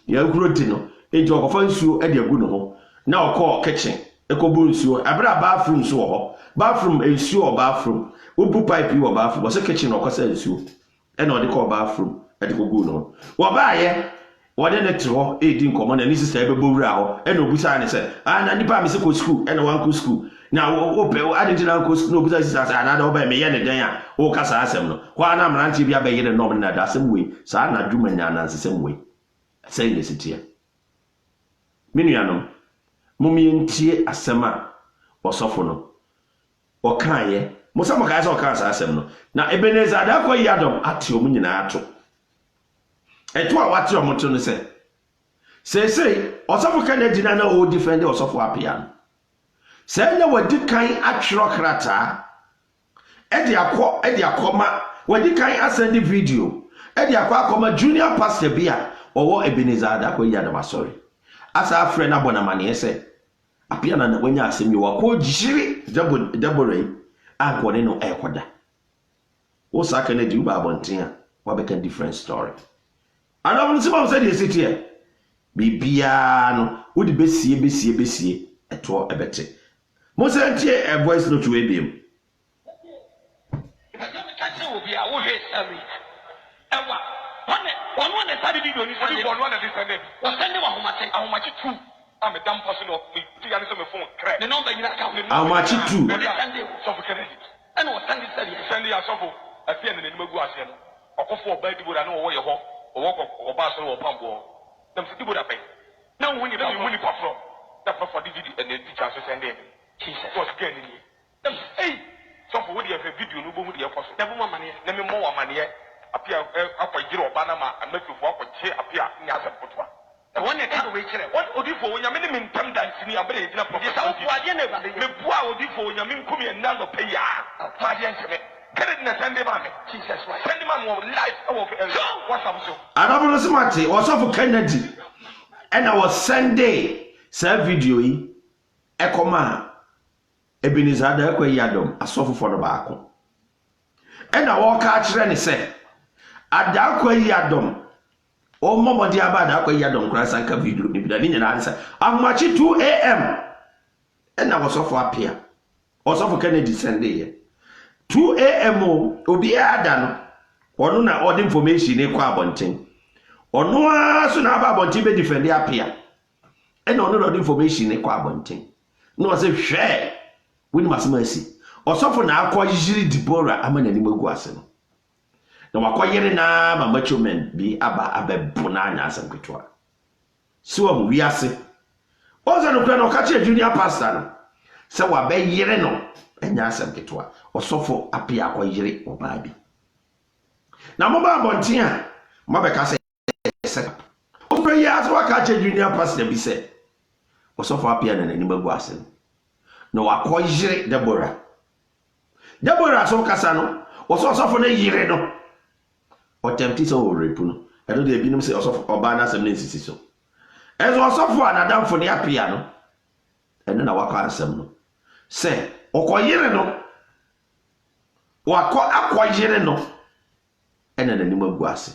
yɛ ahuro di no enti ɔkɔfa nsuo ɛde agu ne ho na ɔkɔɔ kitchen ɛkɔbu nsuo ɛbɛrɛ bathroom nso wɔ hɔ bathroom nsuo wɔ bathroom wobu pipe yi wɔ bathroom wɔsɛ kitchen na ɔkɔsa nsuo ɛna ɔde kɔɔ bathroom ɛde kɔgu ne ho wɔbaayɛ wɔde ne te hɔ ɛdi nkɔmmɔ na ne sista ɛbɛbɔ wura hɔ ɛna obusa ne sɛ na nipa mi sɛ kɔ school ɛna wankɔ school na wopɛ adenti na nkɔ school na obusa sista sɛ anada wɔbɛyɛ meyɛ ne dan a wɔka saa asɛm no hɔ ana mmeranteɛ bi abɛyɛ ne nɔm ne nada asɛm wei saa na adwuma nya anansesɛm wei sɛ yɛ siteɛ me nuanom momientie asɛm a ɔsɔfo no ɔkaeɛ mo sɛ mokae sɛ ɔkaa saa asɛm no na Ebenezer adakɔ yi adɔm ate ɔmo nyinaa to ɛto a wate ɔmo to no sɛ seesei ɔsɔfo Kennedy na ɔwɔ defend ɔsɔfo apia no sɛ nyɛ wadi kan atwerɛ krataa ɛde akɔma wadi kan asɛnde video ɛde akɔma junior pastor bi a ɔwɔ Ebenezer adakɔ yi adɔm asɔre asa afrɛ na bɔnamaneɛ sɛ apia na wanya asɛm yi wakɔ gyiri Deborah yi ankɔne no ɛkɔda wo saa Kennedy wo ba abɔnten a wabɛka different story anam no sima sɛ deɛ sitiɛ bibia no wode besie ɛtoɔ ɛbɛte mo sɛ ntie a voice note we biem ɛwa ɔne one the side video ni Sunday one the Sunday was sending how much true I'm a damn person of me to answer my phone crack the number you account how much true so for Kennedy and was Sunday as of a fear in the Muguasian or for baby would I know where you walk or Basel or Pambo them to do that pay now when you don't really pop from that for the video and the teacher send them Jesus was getting hey so for what you have a video no go with your person never more money let me more money appear up a year or Panama and make you walk with chair appear in as a putwa. The one that can wait what would you for when you're minimum time dance in your brain? The boy would you for when you're minimum and none of pay ya. Get it in the Sunday man. Jesus, Sunday man will life what's up so. I don't know so much. Was off for Kennedy. And I was Sunday. Same video. Echo man. Ebenezer da kwa yadom asofo for the back. And I walk out and say, Ada kwa yadom. O momo di abada kwa yadom kura sanka video ni bida ni na answer. Amachi 2 a.m. And I was off up here. Also for Kennedy Sunday. 2 a.m. obi ada no. Ono na all information e kwa abonten. Ono aso na aba abonten be defend apia. And ono no information e kwa abonten. No say hwe wini masemasi. Osofo na akwa yiri Deborah amana ni magu ase no. Na wakwa yiri na ma macho men bi aba abebuna anya asem kwetwa. So mu wiase. Oza no kra no ka che junior pastor no. Se wa be yiri no enya asem kwetwa. Osofo apia akwa yiri oba bi. Na mo ba bonten a mo be ka se o pre ya so ka che junior pastor bi se. Osofo apia na ni magu ase no. Na wakwa yiri Deborah so kasa no osofo na yire no otempti so repu no edo de binom se osofo oba na asem na nsisi so ezo osofo anadamfo ne apia no eno na wakọ asem no se okoyire no wakọ akoyire no ena na nimu agu ase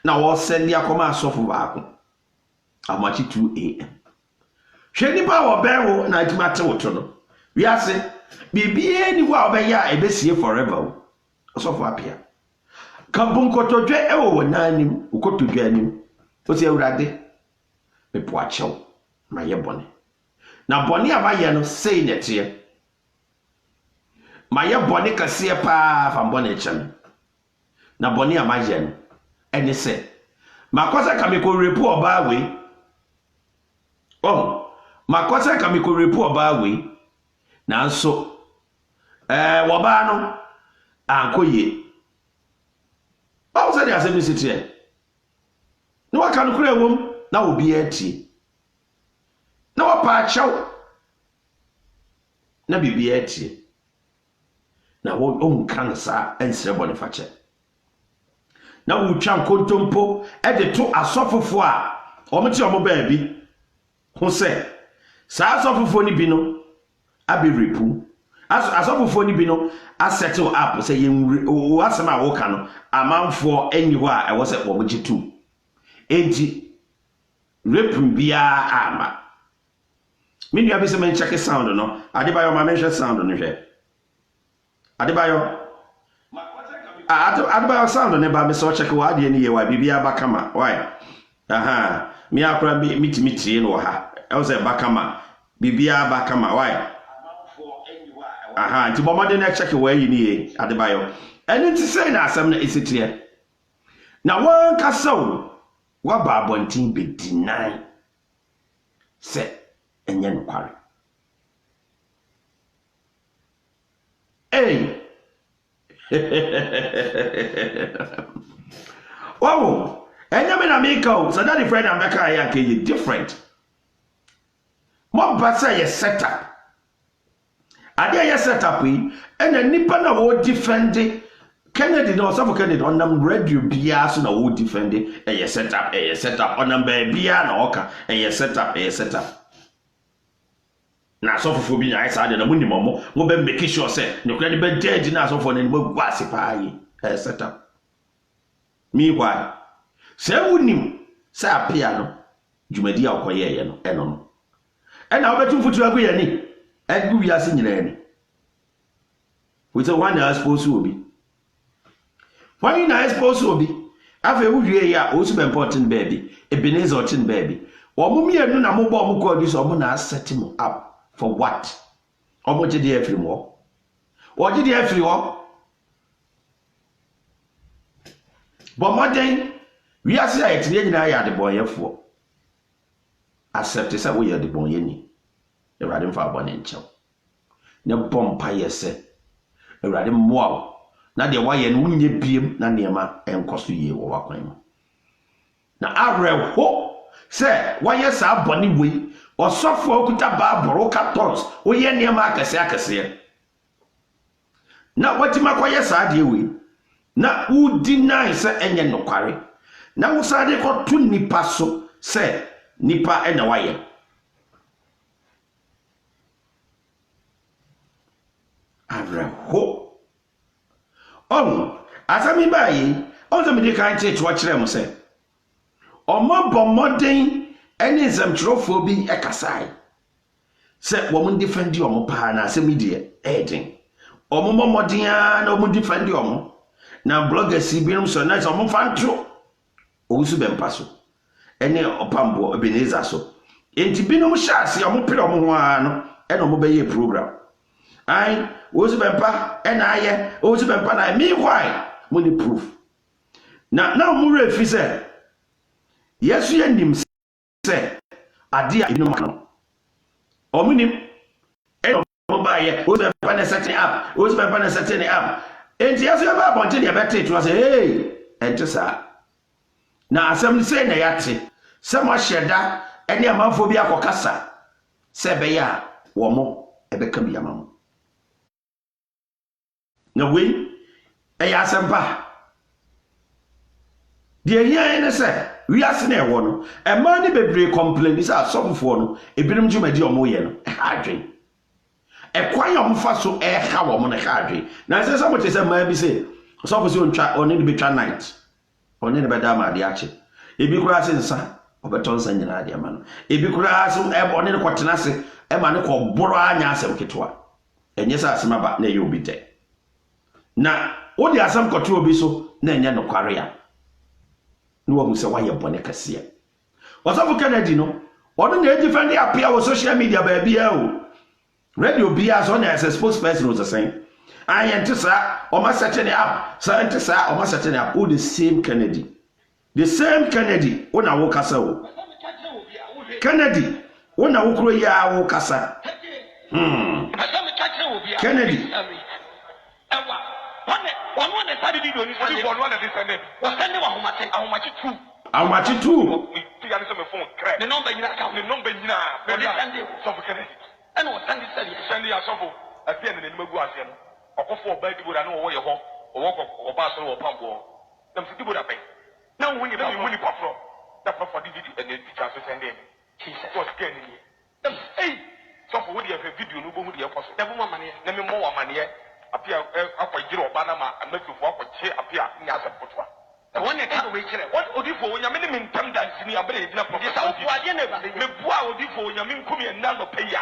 na wo send akoma asofo baako amachi 2 am hwe nipa wo benwo na adimate woto no wi ase bibie ni wa obeya ebesie forever osofo apia kabunkotodwe ewo wonanim ukotodwe anim osi awurade mepo achew maye bone na bone abaye no sei netie maye bone kase pa fa bone chem na bone amaye no ene se makosa kamiko repu oba we makosa kamiko repu oba we na so woba no ankoye ba wo say dia se sitie no waka no kura wom na obi atie na wapa achew na bibi atie na wo kan sa ensre bone fache na wo twa nkontompo e de to asofofo a omti omo ba bi ho se sa asofofo ni bi no abi repu asofofo ni bi no asettle up say yen asema wo ka no amanfo enyi ho a e wo se wo gitu enti repu bia ama minu abi se men check sound no Adebayo ma mention sound no hwe Adebayo Adebayo sound ne ba me so check wa ade ni ye wa bibia bakama why mi akura miti no ha e wo se bakama bibia bakama why nti bomade na check wa yi ni Adebayo eni ti say na asem na isitie na won kasaw wa ba bontin be deny se enye nkware wow enye me na me ka so that the friend am ka ya ke different mo ba say setup ade ya setup yi ena nipa na wo defend Kennedy no so for Kennedy on nam radio bia so na wo defend setup on nam bia na oka setup na so for bi na isa de na munimo mo be make sure say no kra de be dead na so for na mo gwa se pa yi setup mi why say wunim say apia no djumadi a okoye ye no eno no ena obetu futu agu ye ni egu wi ase nyina ni we say one is supposed to be why na supposed to be afa wuwie ya o super important baby Ebenezer Ochin baby omo mienu na mo bo mo call this omo na set him up for what omo je dey free mo o je dey free ho but modern we are say it nyina ya de boyefo accept say we are the boy ni Ewurade mfa abone nchew ne bompa yese Ewurade mmoa na de waye no unye biem na niema enkoso ye wo wakwan mu na areho se waye sa abone we osofo okuta baaboro katons oye niema akase na watima kwaye sa de we na udi nine se enye nokware na wusade ko tu nipa so se nipa ena waye areho asami bayi onse me de kan church wa kire mo se omo bomoden ene zamtrofo bi ekasai se wo mun defend omo pa na asemi de eden omo momoden na omo defend omo na bloggers bi no so na omo fantro owusu bempaso ene opambo Ebenezer so enti bi no shase omo pere omo ho ano ene omo beye program ai owusu bempa ena aye owusu bempa na me why money proof na omo refi se yesu ye nim se ade a inu ma no omo nim ene omo baye owusu bempa na setting up owusu bempa na setting up enti yesu ye ba bonte de bete to say hey enti sa na asem ni say na yate se mo hyeda ene amanfo bi akokasa se be ya wo mo ebeka bi amamo na we ya asempa de hia ene se wi ase na ewo no e ma ni bebre complain say asofofo no ebirim jumadi omo ye no adwen e kwan ya omfa so e ha wo mo na ha adwen na se so mo te se ma bi se asofo se ontwa oni ni betwa night oni ni beda ma de ache ebi kura se nsa obeton sa nyina de ama no ebi kura se e oni ni kwotena se e ma ne ko boro anya asem ketwa enye sa asema ba na ye obi de na odi asem koto obi so na enye no kware ya no wo se wa ye bone kase Osofo Kennedy no onu na defend appear on social media ba bia o radio bia so na as a spokesperson was saying I enter o ma setting up so enter o ma setting up all the same Kennedy ona wo kasa o Kennedy ona wo kro ya wo kasa Kennedy one started video ni say one dey send was send ahomachi tu ya ni so me phone crack the number nyina o dey send so for Kennedy and o send ya so for afia na nima gu ase no okofo oba di boda na wo ye ho o ba so wo pambo dem fi di boda pe na wo ni ba mo ni pafro da for di video and the teacher so send him Jesus was Kennedy dem hey so for wo di video no bo mu di e koso dem mo mane na me mo wa mane apia akwagire oba na ma amafifo akwache apia nya asepotwa e won ne ka we kire what odifo onya me ne ntam dance ni abere gina professor sa wo ade na ba me bua odifo onya me nkumi na no pe ya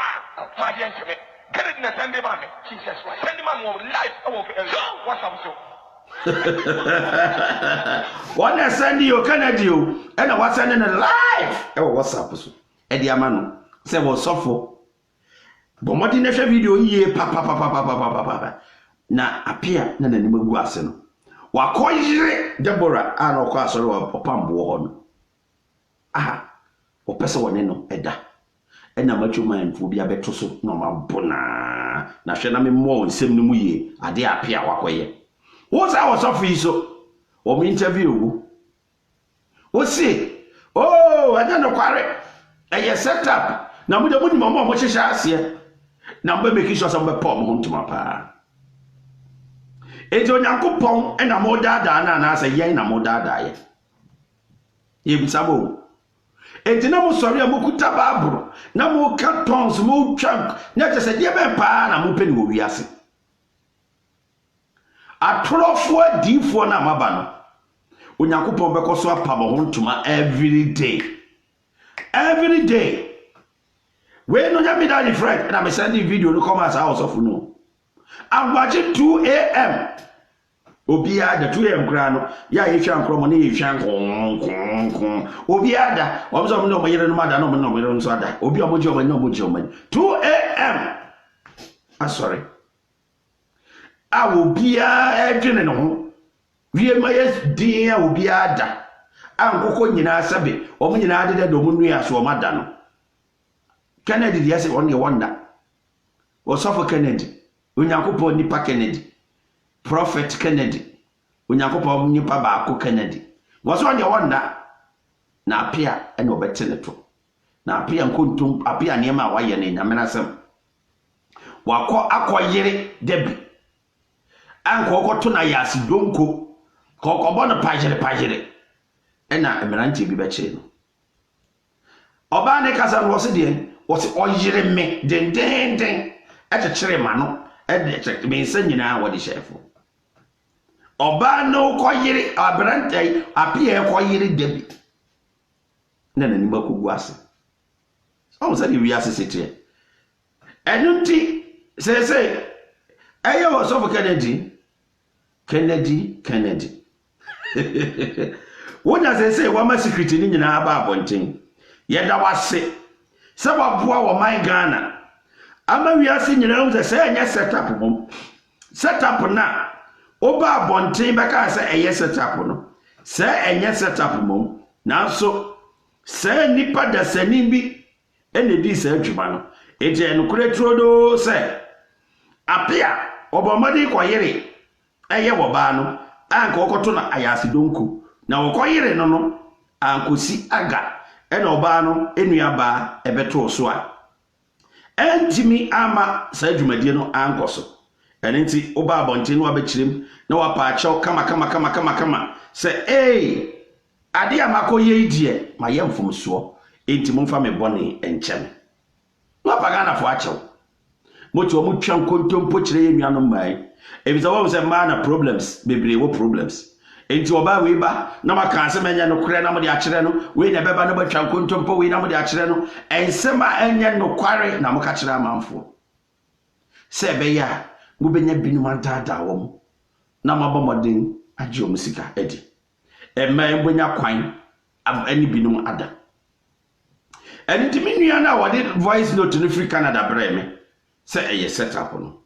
ma de nteme kere na sende ma me Jesus Christ sende ma mo live what's up so one send you Kennedy o e na what send na live e WhatsApp so e di ama no se wo sofo bo modi na hwe video yie pa na apia na nani magu ase no wakoyire Deborah ana okọ asore opambo ho no opese woni no eda ena matwuma mfu bia beto so na mabona na hwe na memmo nsem no mu yie ade apia wakoye wo sa wo sofi so wo mu interview wu wo si anya no kware eye setup na mu de mu ni mama mo hyehyɛ ase na mbe make sure some be pom ho ntuma pa ejo Onyankopon ena mo dada na ase yen na mo dada ye bisabo enti na mo sori amokuta baburo na mo ka tons mo twank na je se de be pa na mo peni mo wiase atrofo adifo na maba no Onyankopon be koso apam ho ntuma every day we no nyame da friend na me send video no come as house of no and watch it 2 a.m. Obia da 2 am kra no ya ye hwa nkromo ne ye hwa kon obia da obzo mo no mo yere no mada no mo no mo yere no so ada obi o mo je o no mo je o 2 am sorry a obia edwene no ho wie ma yes din a obia da ankoko nyina sabe o mo nyina ade do mo nua so o mada no Kennedy yes on the wonder o sofo Kennedy onyankopon nipa Kennedy Prophet Kennedy onyankopon nipa baako Kennedy waso on the wonder na apia ene obete ne to na apia nkontum apia ne ma waye ne nyamenasem wakọ akoyere debi anko okoto na yasi donko kokobo no pagere ena emerante bi beche no oba ne kasa no wose de wose oyere me den ekekere ma no ekekere me nsa nyina wode chefo oba no koyere abrante apia koyere debi na nani makogu ase o se de wi ase setie enunti say ayo was of Kennedy what does say what my secret ni nyina aba abonten yeda wase se waboa wo man Ghana ama wi ase nyina wo say enya setup mom setup na oba abonten beka say eye setup no say enya setup mom na so say nipa da sani bi ene di say adwuma no eje enukure trodo say apia obomadi koyere eye wo ba no anka okoto na ayase donku na wo koyere no ankosi aga ena oba no enua ba ebeto so a entimi ama sa adwumadie no ankoso enenti oba abonte no abekirem na wapa achew kama say ade amakoye idie mayemfom so enti momfa me bone enchem wapa Ghana fo achew moto mo twa nkontompo kire ye nua no mai ebisa wo se ma na problems bebre wo problems enti oba we ba na maka ase menya no kure na mo de akire no we nya beba no ba twa nkontompo we na mo de akire no ensema enya no kware na mo ka kire amanfo se be ya mo benya binu mandada wo na mabomodin agi o musika edi ema ebonya kwan ani binu ada eni timi nua na wode voice note no free Canada bra me say eye setup no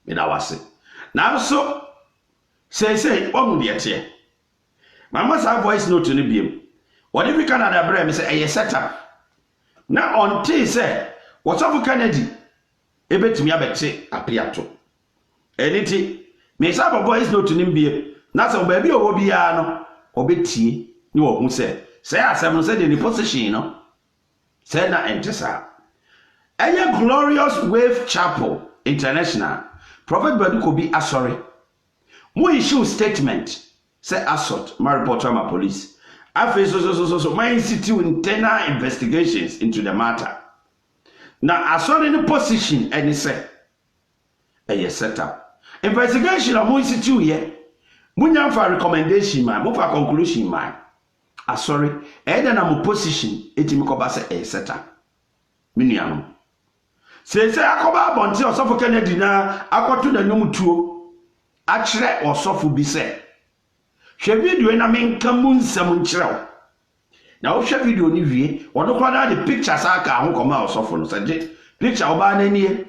me da wase na so say omu de tie mama sa voice note no biem wode free Canada bra me say eye setup na until say what of Kennedy ebetimi abete apiato eniti me sa voice note no biem na so ba bi owo bia no obetie ni wo hu say asem no say the position no say na entesa Aya Glorious Wave Chapel International Prophet Badukobi asori mo issue statement say assault my report my police afi so my institute internal investigations into the matter na asori in position any say a setup investigation of mo institute here munya fa recommendation man mo fa conclusion man asori either na mo position etimi ko ba say a setup miniano say akoba abonti osofo Kennedy na akoto na numutuo a kire osofo bi say hwe video na menka mu nsam nkirew na wo hwe video ni wie wono kwa na the pictures aka ho koma osofo no say picture oba na nie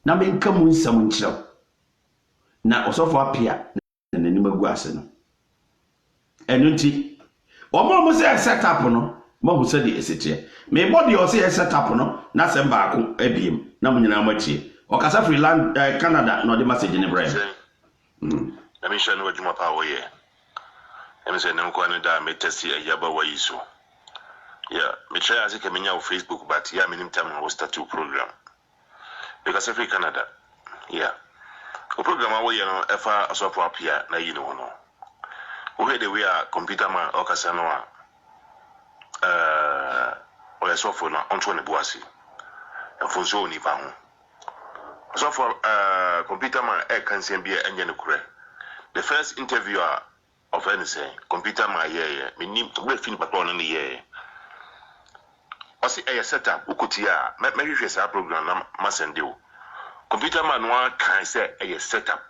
na menka mu nsam nkirew na osofo apia na nanim agu ase no enunti omo say setup no mo hu say the esetie me body o say setup no na sem baako abiem na munyina matie o kasa freeland Canada no the message ni brand na me share no adwuma pa wo ye em say na nko da me testi ayaba wa yiso yeah me try as ke menya on Facebook but yeah minim time I start to program because every Canada yeah o program wo ye no efa asofo apia na yi no no wo he the way a computer man o kasa no a oya sofo na onto ne boasi enfonso oni va ho sofo computer man kansen bia enye ne kure the first interviewer of anything computer man me nim to be fin patron no ye o si setup ukoti a me hwehwe sa program na masende o computer man wa kan say setup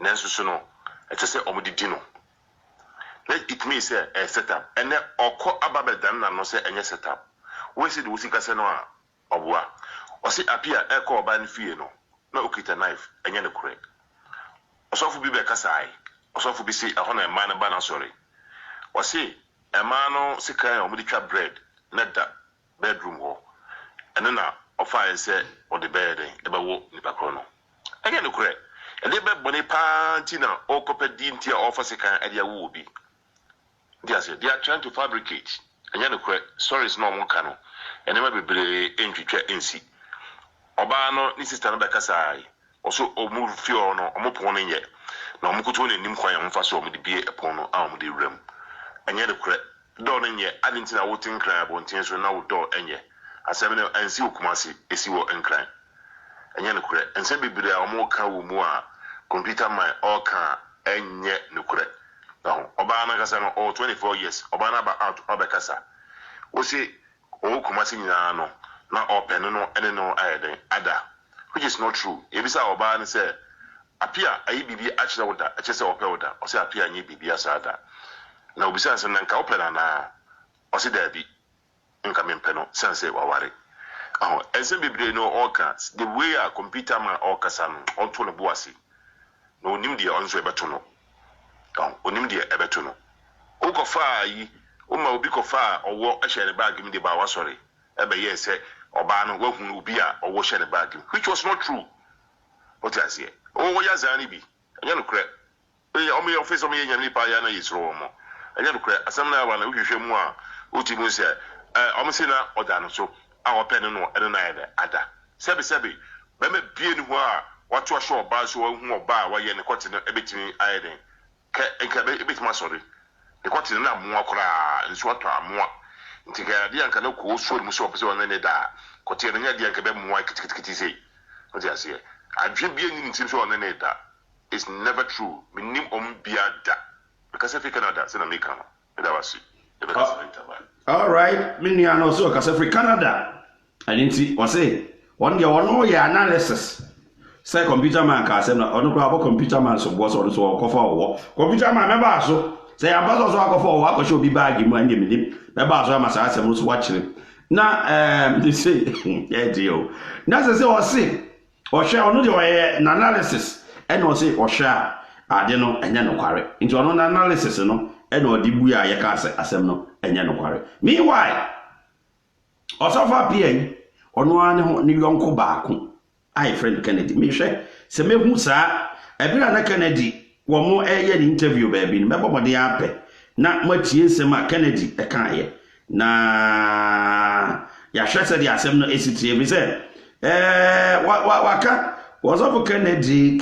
nanso so no ɛte sɛ ɔmo didi no it means a setup and then ɔkɔ ababedan na no sɛ ɛnyɛ setup we see the wusi kase no a ɔboa ɔsi apia ɛkɔ ɔba no fie no na okita knife ɛnyɛ no korrect ɔsɔfo bi bɛkasa ai ɔsɔfo bi si ɛhɔ na ɛma no ba na sɔre ɔsi ɛma no sikan ɔmo de twa bread na da bedroom hɔ ɛno na ɔfa ɛsɛ ɔde bɛyɛ den ɛbɛwɔ nipa korɔ no ɛnyɛ no korrect ɛde bɛbɔ paa nti na ɔkɔpɛ di nti a ɔfa sikan ɛde awo obi they are trying to fabricate ɛnyɛ no korrect stories na ɔmo ka no ɛnɛma bebree ɛntwitwa ɛnsi ɔbaa no ne sister no bɛkasa ai ɔso ɔmo fie hɔ no ɔmo pɔn no nyɛ na ɔmo koto n'anim kwan a ɔmfa so ɔmo de bie ɛpɔn no a ɔmo de wura mu ɛnyɛ no korrect dɔɔ no nyɛ ade nti na wote nkran abɔnten so na wodɔɔ ɛnyɛ asɛm no ɛnsi okuma ase esi wɔ nkran ɛnyɛ no korrect nsɛm bebree a ɔmo ka wɔ mu a computer man ɔka ɛnyɛ no korrect ɔbaa no kasa no 24 years ɔbaa no aba out ɔbɛkasa wosi ɔwɔ kumase nyinaa no na ɔpɛ no ɛne no ayɛ den ada which is not true ebisa ɔbaa no sɛ apia ayi bibi akyerɛ wo da ɛkyɛ sɛ ɔpɛ wo da ɔsɛ apia nye bibi asa da na obisa sɛ na nka ɔpɛ na na ɔsɛ daabi nka mempɛ no sɛ sɛ waware ɛnsɛm bebree no ɔka the way a computer man ɔkasa no ɔnto no bo ase na onim deɛ ɔnso ɛbɛto no onim deɛ ɛbɛto no wokɔfa yi woma obi kɔfa a ɔwɔ ɛhyɛ ne bag mu de ba wasɔre ɛbɛyɛ sɛ ɔbaa no wahunu obi a ɔwɔ hyɛ ne bag mu which was not true what I say ɔwɔ yɛ azaa ne bi ɛnyɛ no korɛ ɔmo yɛ ɔfɛ sɛ ɔmo yɛ nyame nipa yɛ na yɛ soro wɔn ɛnyɛ no korɛ asɛm na aba na wohwehwɛ mu a woti mu sɛ ɔmo se na ɔda no so a ɔpɛ no no ɛno na yɛ dɛ ada sɛbesɛbe bɛma bie ne ho a wato ahyɛ ɔbaa so wahu ɔbaa a wayɛ ne kɔte no ɛbɛtumi ayɛ den nka ɛbɛtumi asɔre ne kɔte no na amoa koraa nso atɔ amoa nti ka adeɛ anka na kɔɔ suo mu sɛ ɔpɛ sɛ ɔne ne daa kɔte no nyɛ adeɛ anka bɛmoa kitikiti sei wote aseɛ adwe bie ni ntim sɛ ɔne ne da is never true menim ɔm bia da because fi Canada sɛ na meka no meda wase all right me nua no so ɔkasa fi Canada ɛne nti ɔse ɔno deɛ ɔno yɛ analysis sɛ computer man ka asɛm na ɔno koraa bɔ computer man so boɔ sɛ ɔno so ɔkɔfa ɔwɔ computer man mɛbaa so sɛ yɛmpa sɛ ɔso akɔfa ɔwɔ akɔhyɛ obi baage mu anyɛ menim mɛbaa so ama saa asɛm no so wakyerɛ na de sɛ yɛdeɛ o na sɛ sɛ ɔse ɔhwɛ ɔno deɛ ɔyɛ n'analysis ɛna ɔse ɔhwɛ a ade no ɛnyɛ nokware nti ɔno n'analysis no ɛna ɔde bu a yɛka asɛm no ɛnyɛ nokware meanwhile ɔsɔfo apia yi ɔno ara ne ho ne yɔnko baako I friend Kennedy mehwɛ sɛ mehu saa ɛbira na Kennedy wɔ mo ɛyɛ ne interview baabi no mɛbɔ mɔde apɛ na matie nsɛm a Kennedy ɛkaayɛ na yɛahwɛ sɛ de asɛm no ɛsitie bi sɛ waka wɔsɔfo Kennedy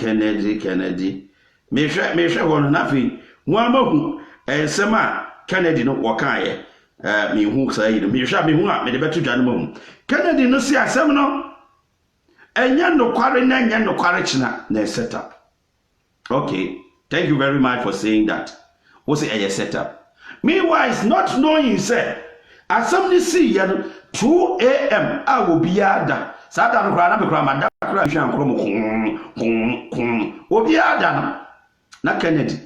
mehwɛ hɔ no na afei mo amahu nsɛm a Kennedy no wɔkaayɛ mehu saa yi no mehwɛ a mehu a mede bɛto dwa no mu Kennedy no si asɛm no Enya no kware na enya no kware china na setup. Okay, thank you very much for saying that. What's a setup? Meanwhile, it's not knowing say as somebody see 2 a.m. I will be ada. Satan kra na be kra mada kra hwan krom obi ada na Kennedy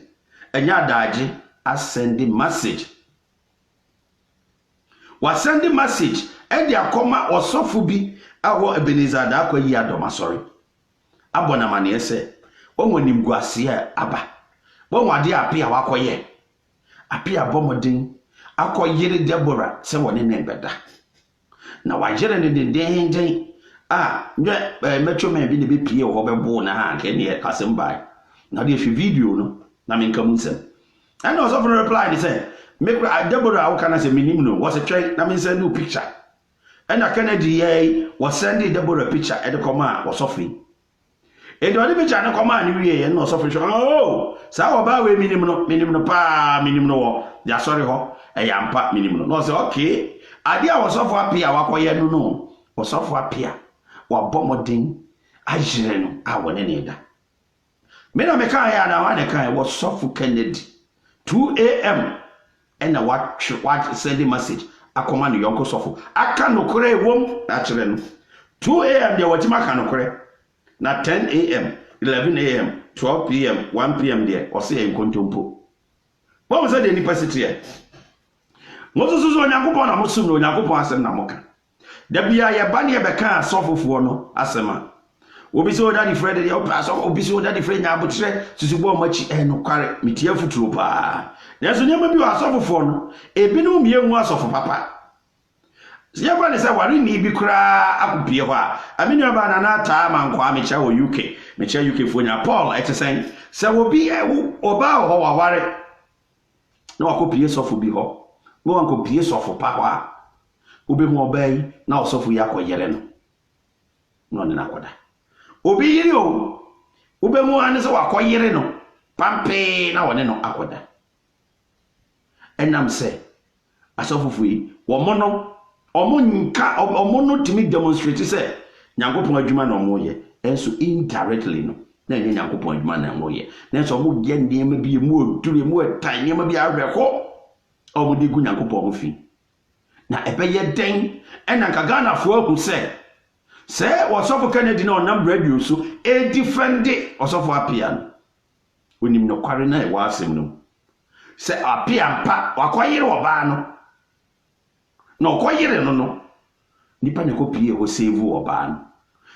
enya adaje asend message. Was send message e dia koma osofo bi awo Ebenezer da akwa yi adoma sorry abona mane ese wonwo nimguase aba wonwo ade apia wakoye apia bomodin akoyere Deborah se woni ne beda na wajere ne den nwe metro man bi ne be pie wo bebo na ha ke ne kasembai na de hwe video no na menka munsem and also for reply they say make Deborah how can I say minim no was a try na men send you picture. And a Kennedy was sending Deborah a picture at the command was suffering. And the only picture at the command and no suffering. Oh, so about minimum, they are sorry, I am part minimum. No, say, okay. Idea was off up here, what no, was off up here. What bombarding, I shouldn't, I want any other. Mena Mekaya and I kind was soft for Kennedy. 2 a.m. and I watch sending message. I command the uncle sofo. I can no kore wom naturally. 2 a.m. they were timaka no kore. Na 10 a.m. 11 a.m., 12 p.m., 1 p.m. there, or say in contumpo. What was that any passenger? Moses was on Yakupon, I'm assuming Yakupon as a Namoka. There be a bunny of a car, soft for no, asema. Obi so daddy Fred the pass obi so daddy Fred nya abotre susubo machi no kware metia futuro pa nanso nyama bi asofofo no ebinu mienwu asofo papa sia kwa ne se ware ni bi kura akopie ho a amini aba na na taa manko amecha wo UK mecha UK fo nya Paul etesen se obi oba ho waware na wakopie sofo bi ho no wankopie sofo pa ho a obi mu obai na osofo yakoyere no ne nakoda obi yiri o ubemu ane se wakoyere no pampe na wone no akoda enam se asofufu yi omo no timi demonstrate se Nyankopon adwuma na omo ye enso indirectly no na nye Nyankopon adwuma na omo ye na enso omo ge ndema bi mu odure mu etan ndema bi ahweko omo de gu Nyankopon ho fi na ebeye den ena kagana fo ahu se wasofo Kennedy na onam radio so e defende wasofo apia no onim no kware na e wasem no se apia mpa wakoyere oba no na okoyere no nipa ne kopie ho save oba no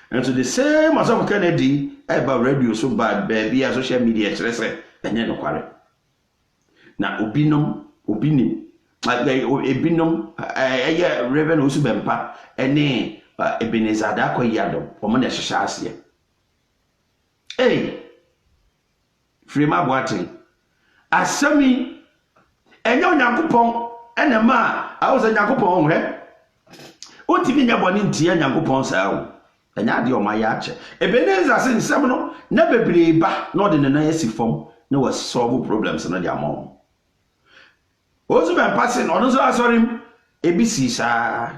and so the same wasofo Kennedy e ba radio so bad baby a social media trese enye no kware na obinom ebinom eye Reverend Osubempa ene Ebenezer da kwa yado omo na hyehyɛ ase Frema Boateng asami enye Onyankopon enema a wo se Nyankopon hwe otimi nya boni ntia Nyankopon saa wo enya ade o ma ya ache Ebenezer se nsem no na bebre ba na ode ne na yasi fom na was solve problems no dia mo Osubempa se no so asorim ebisi saa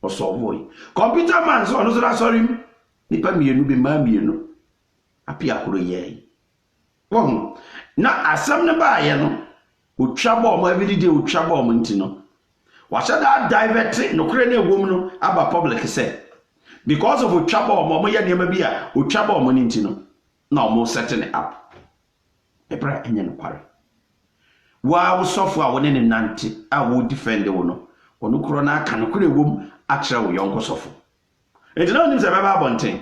osovoy computer man so no so sorry nipa mienu be ma mienu apia koro ye won na asam ne ba ye no otwa ba o ma every day otwa ba o nti no wa sha da divert no kure na egwom no aba public say because of otwa ba o ma ye ne ma bi a otwa ba o nti no na o mo setting it up ebra enye no kware wa wo sofo a wo ne nante a wo defend wo no onu kuro na aka no kure egwom akira wo yonko sofo enti na onim se baba abonten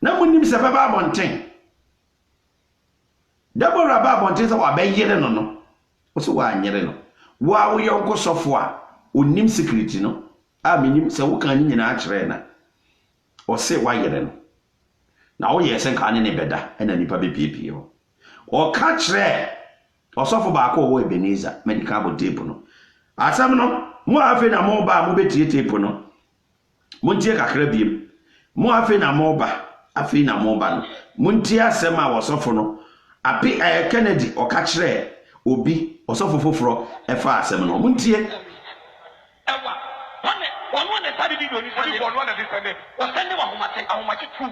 na munim se baba abonten Deborah ba abonten se wa beyere no o se wa anyere no wa wo yonko sofo a onim security no a menim se wo kan nyina akire na o se wa yere no na wo ye se kan ne beda na nipa be piepie ho o ka kire o sofo ba ko wo Ebenezer medical board no asam no mo afi na mo ba mo betie tape no mo ntie kakra biem mo afi na mo ba no mo ntie asem a wasofo no api Kennedy o ka kire obi osofo foforo e fa asem no mo ntie ewa one ne sadi video ni sadi one na disende o sende wa homache tu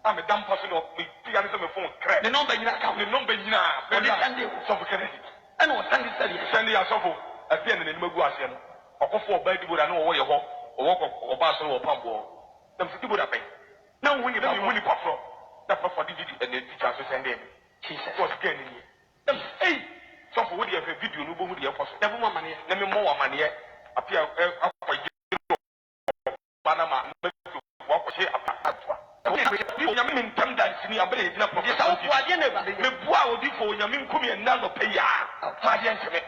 am dam person of me tia ni se me phone crack the number nyina o di sende osofo Kennedy and o sende ya sofo afi na ni magu ase no okofo oba diboda na wo ye ho oba so wo pambo dem fi diboda pe na wo ni be woni pafro da pafro di video and the teacher so send them Jesus was getting ni dem so for we dey video no bo mu dey foso dem mo amane na me mo amane apia akwa Panama wa ko che apatwa ni nyame min tam dan sini abele dina po sa wo ade na ba me bua odi fo nyame nkumi na no pe ya fa de ncheme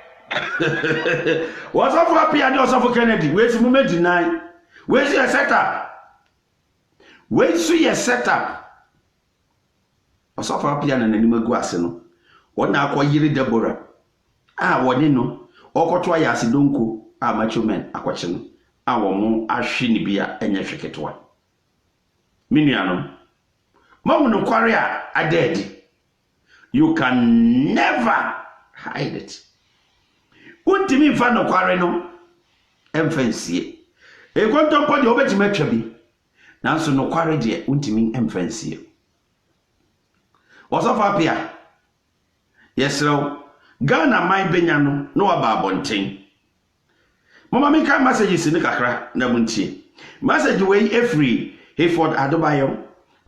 What's up for Apia and also for Kennedy? Where's the moment deny? Where's your setup? Where's your setup? What's up for Apia and Anima Guasino? What now call Yiri Deborah? What no? Oko twa ya sidonko macho men akwachino. Awo mo ahwe bia enye hweketwa. Miniano. Mamu no kware a adedi. You can never hide it. Untimi mfa no kware no emfansie e kontompo de obetime atwa bi nanso no kware de untimi emfansie Osofa Apia yesrew Ghana man benya no waba abonten mama me kan messages ni kakra na buntie message wey every Hayford Adobayo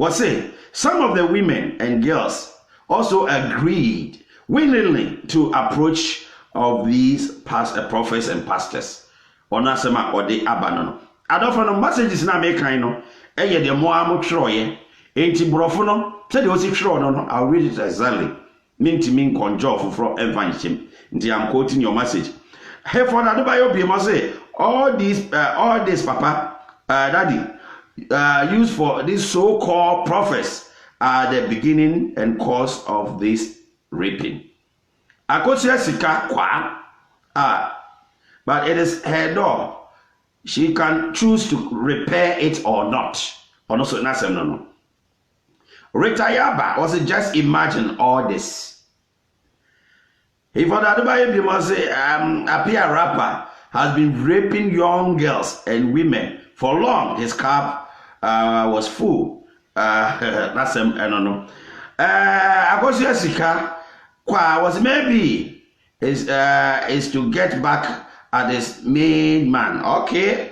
was say some of the women and girls also agreed willingly to approach of these prophets and pastors. Onasema or the abanono. Adofano messages na make kind no. Eye de mo amotroye. Enti brofo no. Say the osi tro no. I'll read it exactly. Minti min konjo from evangelism. Nti I'm quoting your message. Hey, for that, you must say all this, Papa, Daddy, used for these so-called prophets are the beginning and cause of this raping. Akosia sika kwa, but it is her door. She can choose to repair it or not. Or no, so no. Retayaba was just imagine all this. If you must say, Apia rapper has been raping young girls and women for long. His cup was full. That's I don't know. Akosia Sika was maybe is to get back at his main man. Okay.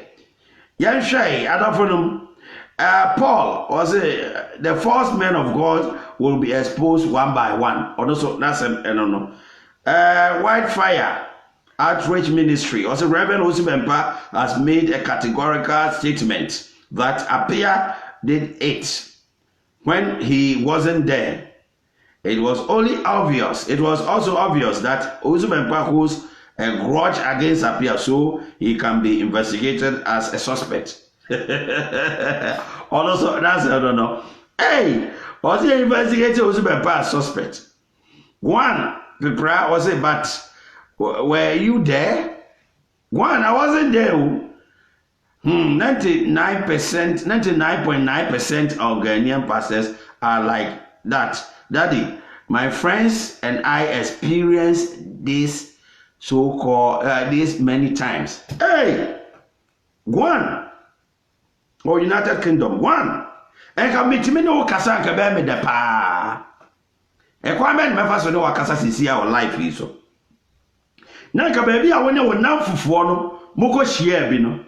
Yanshai, I don't know. Paul was the false men of God will be exposed one by one. Also, that's I don't know. Whitefire Outreach Ministry, also Reverend Osibempa has made a categorical statement that Apia did it when he wasn't there. It was also obvious that Osibempa holds a grudge against Apia, so he can be investigated as a suspect. Also, that's I don't know. Hey, was he investigated Osibempa as suspect? One. The prayer was it, but were you there? One, I wasn't there. 99.9% of Ghanaian pastors are like that. Daddy, my friends and I experienced this so-called this many times. Hey, one, or United Kingdom, one, and can meet me no kasanka be me de pa. Ekwamen mefa so ne wakasa sisi a life yi so. Na ka baby a wone wonam fufuo no moko hia bi no.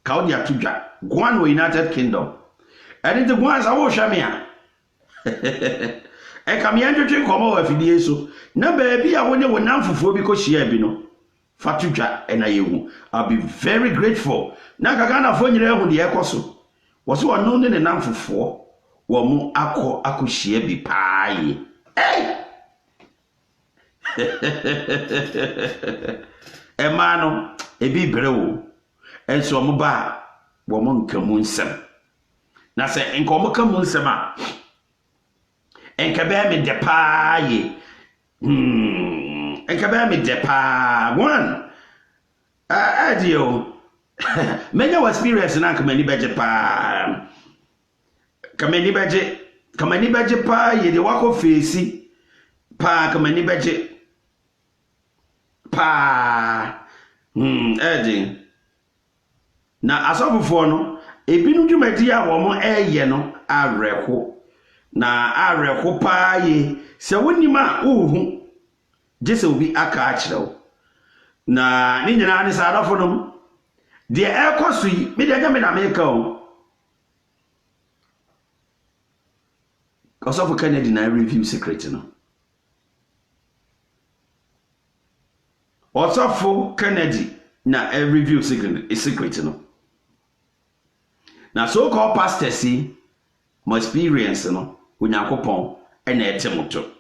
Ka odi atudwa. Gwan wo United Kingdom. Eni de gwan sa wo hwa me a. E ka me antwetwe komo wa fidie so. Na baby a wone wonam fufuo bi ko hia bi no. Fatudwa ena yehu. I'll be very grateful. Na ka Ghana fo nyire hu de ekoso. Wo so wono ne nam fufuo wo mu akọ hia bi paaye. Hey! Emano, ebi brewo. Enso mo ba, wo mo nkamu nsem. Na se enko mo kamu nsem a. Enka be me de pa ye. Enka be me de pa. One. Adio. Menya was experience na kamani beje pa. Kamani beje pa ye de wako fesi. Pa kamani beje pa edin na asofofo no ebinu dwumadi a wo mo eye no areko na areko pa ye se wonima uhu jese obi aka akireo na ni nyina ne sa adofo no de ekoso yi me de nyame na meka o Osofo Kennedy na review secret no. Osofo Kennedy na review secret no. Na so called pastor see my experience no Onyankopon e na etemoto.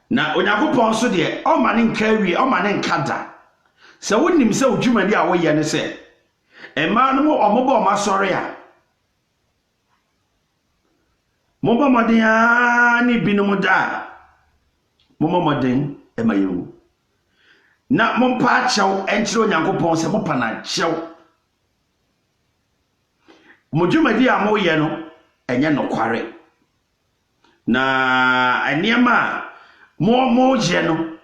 Na Onyankopon so de o ma ne nkawie o ma ne nkada. Se wonim se odwumadi a wo ye ne se e ma no mo omobo o ma sori a Moba modern ni binom da. Momo modern e mayu. Na mompa chew enchiro Onyankopon se mopa na chew. Modwumadi a mo ye no enye nokware. Na aniema mo je no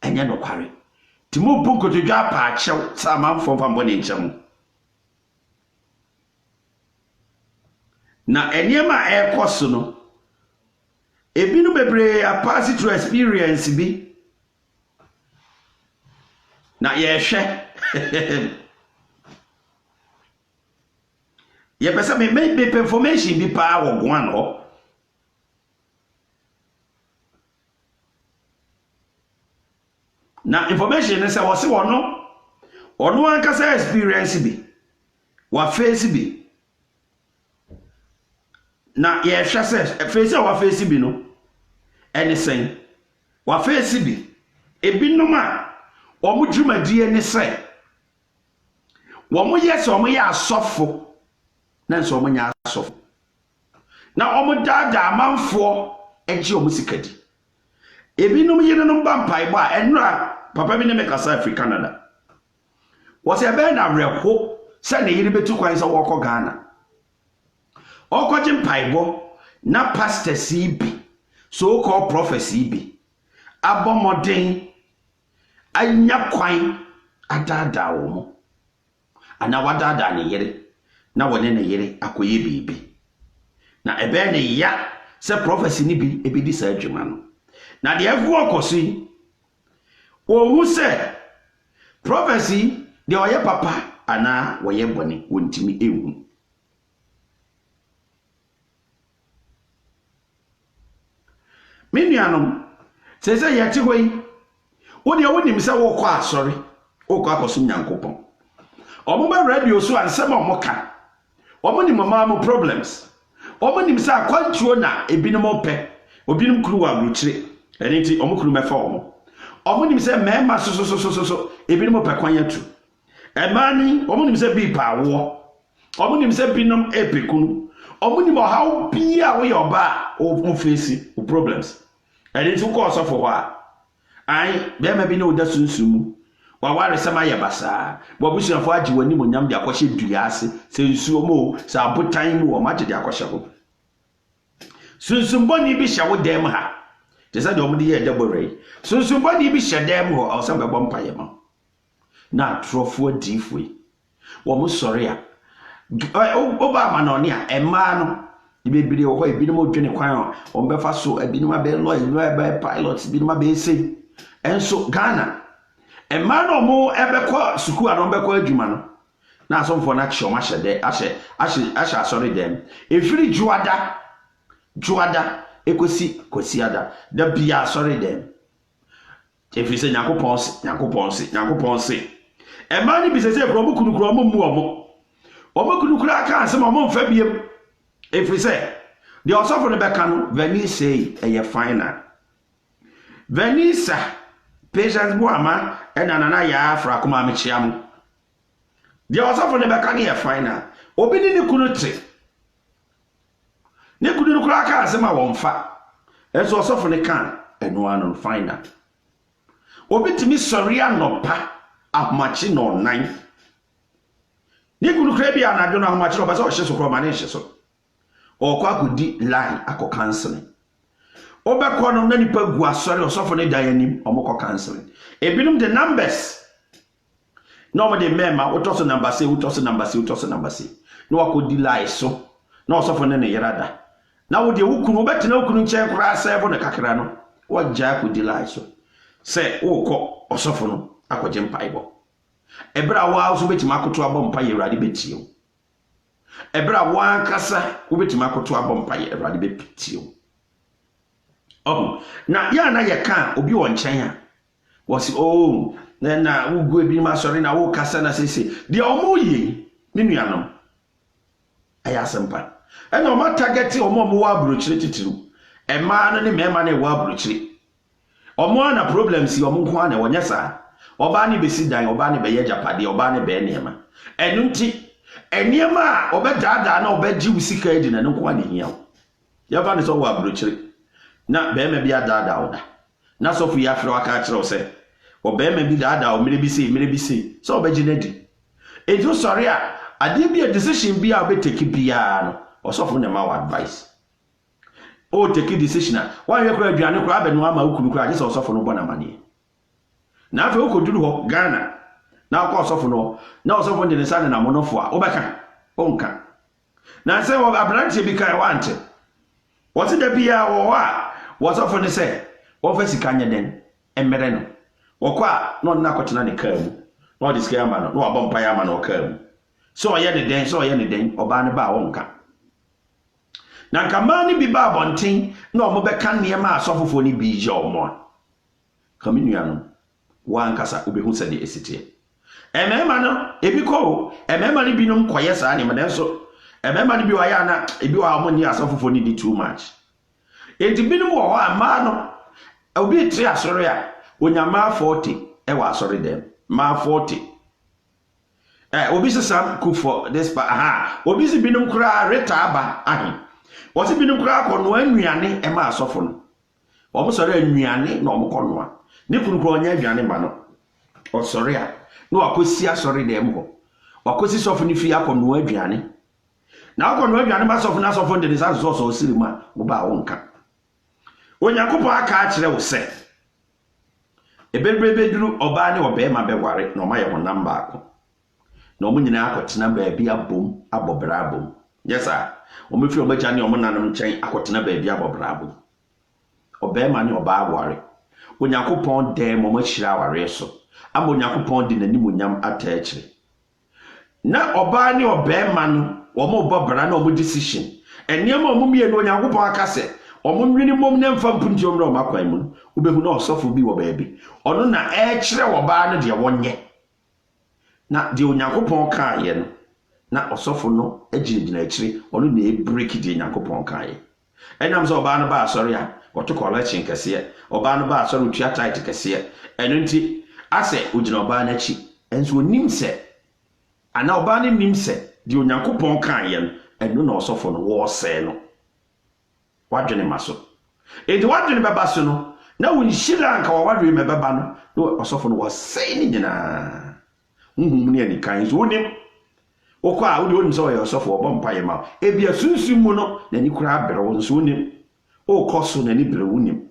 enye nokware. Ti mo bu kotodwa pa chew sa manfo pambo ne ncham. Na eniema ekoso no ebinu bebre a pass through experience bi na ye hwe ye pese me information bi pa wo gwan ho na information ne se wo se wono ankasa experience bi wa face bi na ye hwa se face wa face bi no ene sen wa face bi ebinom a omo dwumadie ne se womo yes omo ya asofo na nso omo nya asofo na omo dada amanfo eje omo sikadi ebinom yenenom ba mpaibo a enra papa bi ne mekasa Africa Canada wose ebe na reho se ne yiri betu kwan se woko Ghana okoje mpaibo na pastor CB so called prophecy bi abomoden anya kwan adada wo mo ana wadada ne yere na wone ne yere akoye bibi na ebe ne ya se prophecy ni bi ebidi sa adwuma no na de afu okosi ohu se prophecy de oye papa ana woye bone wontimi ewu Minianum sese yati hoyi woni wonim se wo kwa asori wo kwa akoso nyankopon omo ba radio so ansema omo ka omo ni mama mo problems omo nim se akwantuo na ebinom ope obinom kuru wa bruchire eniti omo kuru mefa omo nim se mema so ebinom ope kwanyatu emani omo nim se bi pa wo omo nim se binom epekunu omo nim how bia wo yoba o face o problems eniti ko so for wa ai be ma bi na oda sunsumu wa ware sama ya basa bo busuafo agi wani monyam de akohye dua ase se nsuo mo sa abotan mu o ma de akohye ho sunsumboni bi hye wo dem ha te se de omde ye debore sunsumboni bi hye dem ho o se bebo mpaye ma na trofo adifoi wo mo sori a oba ma no ne a ema no ibebire wo ho ebinom odwene kwan o mbefa so ebinom abe lawyer be pilots ebinom abe sei enso Ghana ema no mo ebekọ suku a no bekọ adwuma no na asomfo na kye o ma hyede ahye asori dem efiri juada ekosi ada da bia asori dem efiri se nyakopon se ema ni bi se kromo kunukuro omo mu omo kunukuro aka asem omo mfa biem efiri se the osofo no beka no Venice eye final Venice Patience Boama and Nana ya fra kuma mechiam. The osofo ne beka ne final. Obi ni kunutre. Ne kunu kura ka asema wonfa. Enso osofo ne kan eno anon final. Obi timi sori anopa ahmachi no nan. Ne kunu kura bia na adwo ahmachi no ba so hye so kro ma ne hye so. Okwa kudi line akọ canceling. Obekọ no na nipa gu asori osofo ne dan anim omokọ canceling. Ebinum the numbers. No mo de mema utoso number say utoso number say. No akodi lie so. Na osofo ne yerada. Na wo de wukunu obetena wukunu nche kura asefo ne kakra no. Wo gya akodi lie so. Se wo osofo no akọje mpaibo. Ebra wa so betima akoto abo mpa yerade betio. Ebra wa kasa wo betima akoto abo mpa yerade betio. Na ya na ye kan obi won nchen a wasi na ugu ebi ma sori na wo kasa na sese de omo yi menuanom aya sempa e na o ma target omo wa abrochire titiru e ma no ne mema na wa abrochire omo na problems yi omo nko na wonya sa oba ne besi dan oba ne be ye japade oba ne be niema enunti eniema a obedada na obeji usika edi na nko na hia ya ba ne so wa abrochire na be me bia dada oda na sofu ya fere waka kire se o be me bi dada o mere bi se so obeji na di ejo sorry a ade bi a decision bi a obeteki bia no o sofu ne ma advice o take decision a wan ye kura aduane kura abenu ama ukunu kura je so sofu no bona mane na afa okoduru ho Ghana na akọ sofu no na osofu de ne sa na monofo a obeka onka na se wo abrante bi kai wante wo se da bia wo a wosofu ne se wo fa sika nya den emere no wo kwa no na kotena ne kaa mu no disika ama no no abompa ya ama no kaa mu so oye ne den oba ne ba wonka na nkama ne bi ba bonten na omo be kan ne ma asofofo ne bi je omo a kaminua no wan kasa obehu sɛ de esitie emema no ebi ko emema ne binom koye saa ne mede so emema ne bi wa ya na ebi wa omo ni asofofo ne di too much enti binom wo ama no obi tri asore a onyama 40 e wa asore dem ma 40 obi se sam cook for this pa obi se binom kura reta aba ahi wo se binom kura ko no anuane e ma asofo no wo mo sore anuane na omo kono a ne kunu kura onya aduane ma no o sore a no akosi asore dem ho wakosi sofo ni fi akono aduane na akono aduane ba sofo na sofo de sa so so siri ma wo ba wonka onyakopo aka akire wo se ebebrebe oba ne obema beware na omaye honam baako na omo nyina akotena baabi abom abobra abom yesa omo fi omo gya ne omo nanom nkyɛn akotena baabi abobra abom obema ne oba aware onyankopɔn dem omo hyira aware so ama onyankopɔn de nanim onyam ata akire na oba ne obema no omo bobra na omo decision eniam omo mienu onyankopɔn aka sɛ omo nwini mom ne mfa mpunti omra o makwan mu obehu na osofo bi wo baabi ono na kyerɛ wo ba no de wonye na de onyankopɔn ka ye no na osofo no agirigina akire ono na break de onyankopɔn ka ye enam so oba no ba asori a oto collection kese oba no ba asori tua tight kese eno nti ase ogina oba na chi enso onim se ana oba no nim se de onyankopɔn ka ye no eno na osofo no wo se no wadwene maso edi wadwene beba so no na wonhyira anka wadwene mebeba no no osofo no wasei ni nyina nhum ne ani kan so wonim okọ a wodi wonim so ye osofo obompa ye ma ebia sunsun mu no na ni kura abere wo so wonim okọ so na ni bere wonim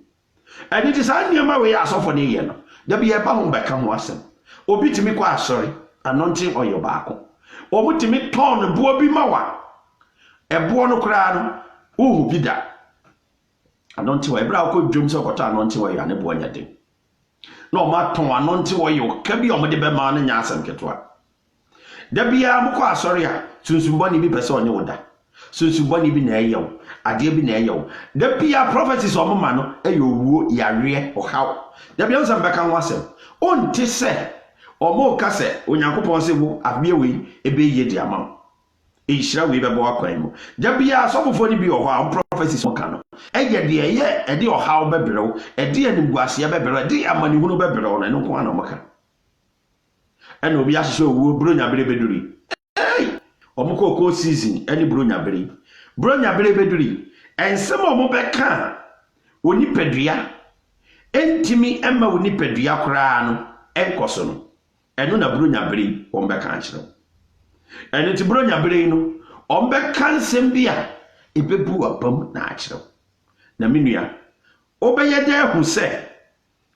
ani ti sa niam we asofo ne ye no da bi ye ba ho beka ho asem obi timi kwa asori anointing oil baako obi timi ton buo bi mawa ebo no kura no ohu bi da anonti wa ebra ko dwom se kota anonti wa ya ne bo anya den no ma ton anonti wa yo ka bi o de be ma no nya asem ketwa da bia mo ko asori a sunsunbo ni bi pese onye woda sunsunbo ni bi na eyew ade bi na eyew da bia prophecies o ma no eyo wuo yare o haw da bia nsam beka ho asem onti se o mo ka se onyankopon se wo abie we ebe ye di ama ishira we be bo akwan mu da bia asofofo ni bi o ho prophecies mo ka no eye de eye ede o haw beberew ede animguase beberew ede amani hunu beberew na no ko ana mo ka eno obi ahye owo bronya bere beduri omko ko season eni bronya bere beduri ensem omo beka oni padua entimi emma oni padua kora no enkoso no eno na bronya bere won beka akire eno ti bronya bere no on beka nsem bia ebebu abam na akire na menua obeye da hu se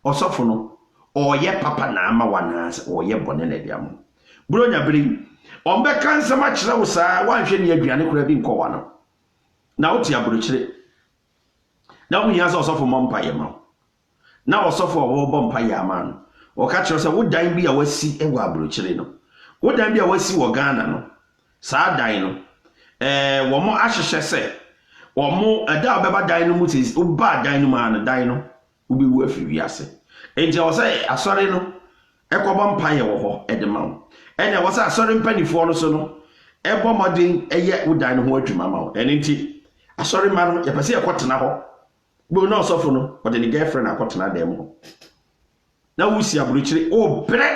osofo no oye papa na ama wanase oye bone na diam bronya bere on be kan sama kire wo saa wanhwe ne aduane kora bi nkọ wa no na oti abrochire na wo nya so osofo mompa ye ma na osofo wo bompa ye ama no o ka kire se wo dan bi a wasi ewo abrochire no wo dan bi a wasi wo Ghana no saa dan no wo mo ahyehye se wo mo ada obeba dan no mu se wo ba dan no ma no dan no wo bi wu afiri wiase enti o say asori no ekobo mpa ye wo ho edema wo ene wo say asori mpanifo no so no ebo modin eye udan no ho adwuma ma wo enti asori ma no ye pese ekotena ho gbo na osofo no o de ni girlfriend akotena dem ho na wusi abrochire o bre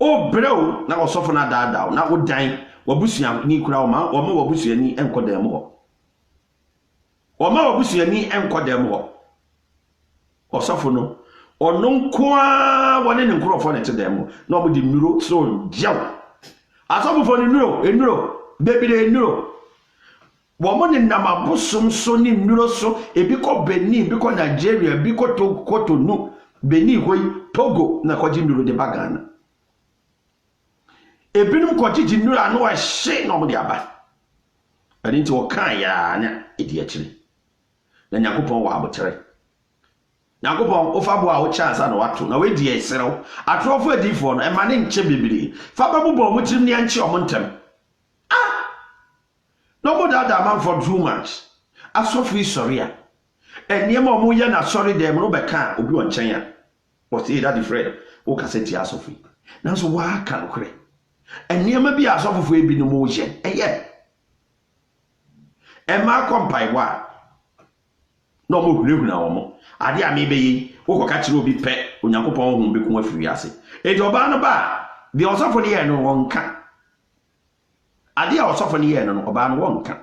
o na osofo na daada na udan wabusua ni kura o ma wabusua ni enko dem ho o ma wabusua ni enko dem ho osofo no onun kwa wone ne nkrofo ne tede mo na obo di nuro so jaw asofo fo ni nuro bebire nuro wo mo ni namabosum so ni nuro so ebi ko Benin bi ko Nigeria bi ko Cotonou Benin hoyi Togo na ko ji nuro de bagana ebinum ko ji nuro anu a hye na obo di aba ani nti wo kan ya nya edi akire na nyakopon wa abotere Nyankopɔn ofa bo a wo chance na wato na we di eserew atrofo adifo no e ma ne nche bibiri fa babobɔ mo tirim ne anche o mo ntem no more that man for 2 months asofo isori a eniema o mo ye na sorry dem no be ka obi on nchen ya but say that Fred o kaseti asofo na so wa ka nkore eniema bi asofo ebi no mo ye eye e ma kompai wa no mo hurehuna wo mo ade a me be yi wo ko ka kire obi pe onyankopɔn hu be ko afiri ase ejo ba no ba bi osofo ne ye no wonka ade a osofo ne ye no oba no wonka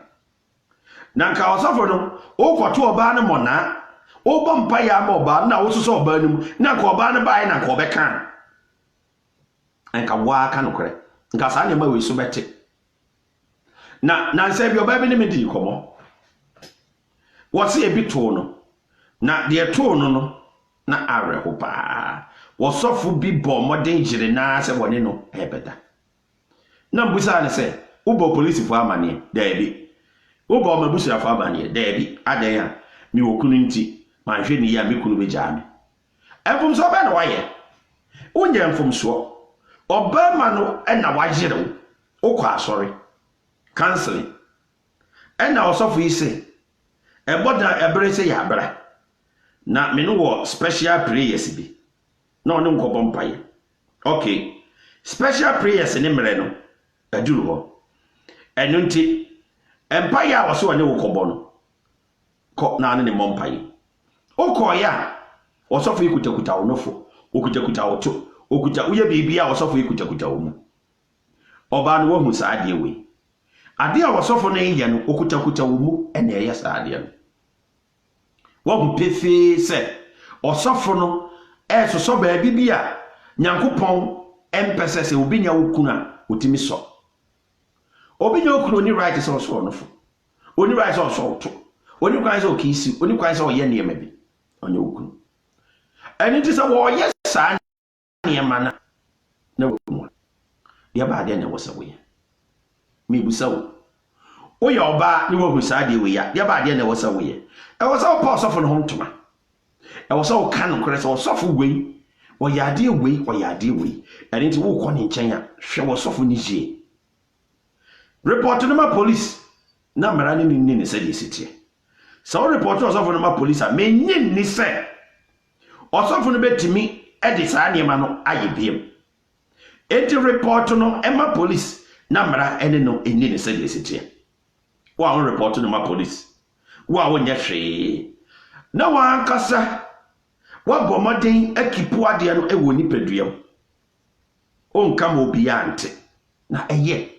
na nka osofo no wo kwoto oba no mona wo bompa ya ma oba na wo soso oba no na nka oba no ba na nka obeka nka wa ka no kore nka sa ne ma we so bete na nse bi oba bi ne me di komo wo se ebi to no na de to no na areho pa wo sofo bi bo moden jire na se woni no ebeda na mbusa ne se wo bo police fo amane da bi wo bo mabusa fo amane da bi adan ya mi wokunu nti ma hwe ni ya mi kunu be jame enfum so ba na waye unye enfum so oba ma no na wajire wo kwa asori canceling na osofo yi se eboda ebere se ya bra na me no wo special prayers bi na ono nkobo mpaye okay special prayers ne mere no aduru ho enu nti empaye a wo so ne wo kobo no ko na ne mo mpaye okọ ya osofo ikutakuta onofo okutakuta oto okuta uye bibia osofo ikutakuta omu oba no wo hu sa ade we ade a osofo no ye no okutakuta omu ene ye sa ade no wo pefe se osofo no soso ba bibia nyankopɔn empese se obi nya wokuna otimi so obi nya okunu ni right so so onofo oni right so so to oni kwan so kisi oni kwan so ye niema bi onye okunu eni ti se wo ye sa niema na okunu ya ba de na wo se wo ye mi busa wo o ya oba ni wo hu sa de we ya ba de na wo se wo ye e wo se wo pa osofo no hontoma e wo se wo kan no kore se osofo wei wo ya de wei eni ti wo ko ni nchen ya hwe wo osofo ni jie report no ma police na mara ni se de sitie so report osofo no ma police a menyin ni se osofo no betimi e de sa niema no ayebiem enti report no e ma police na mara ene no enyi ni se de sitie wa on report no ma police wa wo nya hwe na wa ankasa wa bomoden akipu ade no e wo nipaduam o nka mo bi ante na eye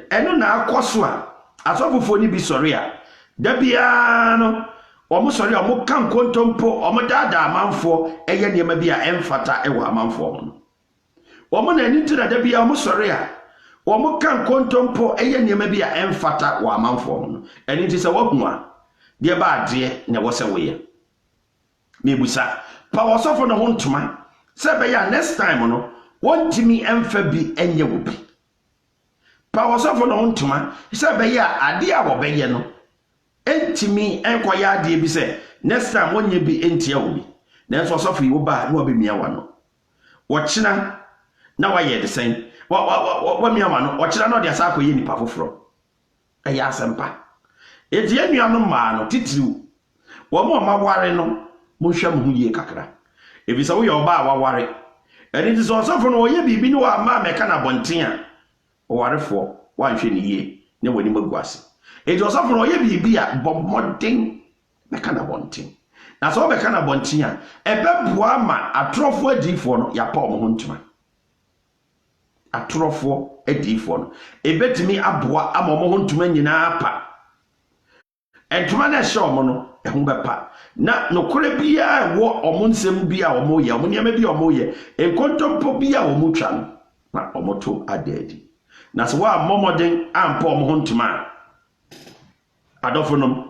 eno na akoso a asofofo ni bi sori a da bia no o mo sori o mo kan kontompo o mo dada amanfo eye niema bi a emfata e wo amanfo no o mo na ni tira da bia o mo sori a o mo kan kontompo eye niema bi a emfata wo amanfo no eni ti se wo hu a de ba ade na wo se wo ye mebusa pa wasofo no hontoma se be ya next time no wontimi emfa bi enye wo bi pa wasofo no hontoma se be ya ade a wo be ye no entimi enkoya ade bi se next time wonye bi entia wo bi na so wasofo yi wo ba na wo be mia wa no wo kina na wa ye de sen wa mia wa no wo kina na de asa akoye nipa foforo eya asempa edi enua no ma no titiriu wo mo ma ware no mo hwa mo huye kakra ebisa wo ye oba a waware eni ti so osofo no oye bibi ni wa ma meka na bonten a owarefo wa nhwe ni ye ne wani maguase edi osofo no oye bibi a bomodin meka na bonten na so meka na bonten a ebeboa ma atrofo adifo no ya pa mo hontuma atrofo adifo no ebetimi aboa ama mo hontuma nyina pa entuma na hye mo no ehu bepa na nokore bia wo omunsem bia omoye omoniema bia omoye enkontompo bia omutwa no na omoto adadi na so wa momoden ampa omohontuma adofo nom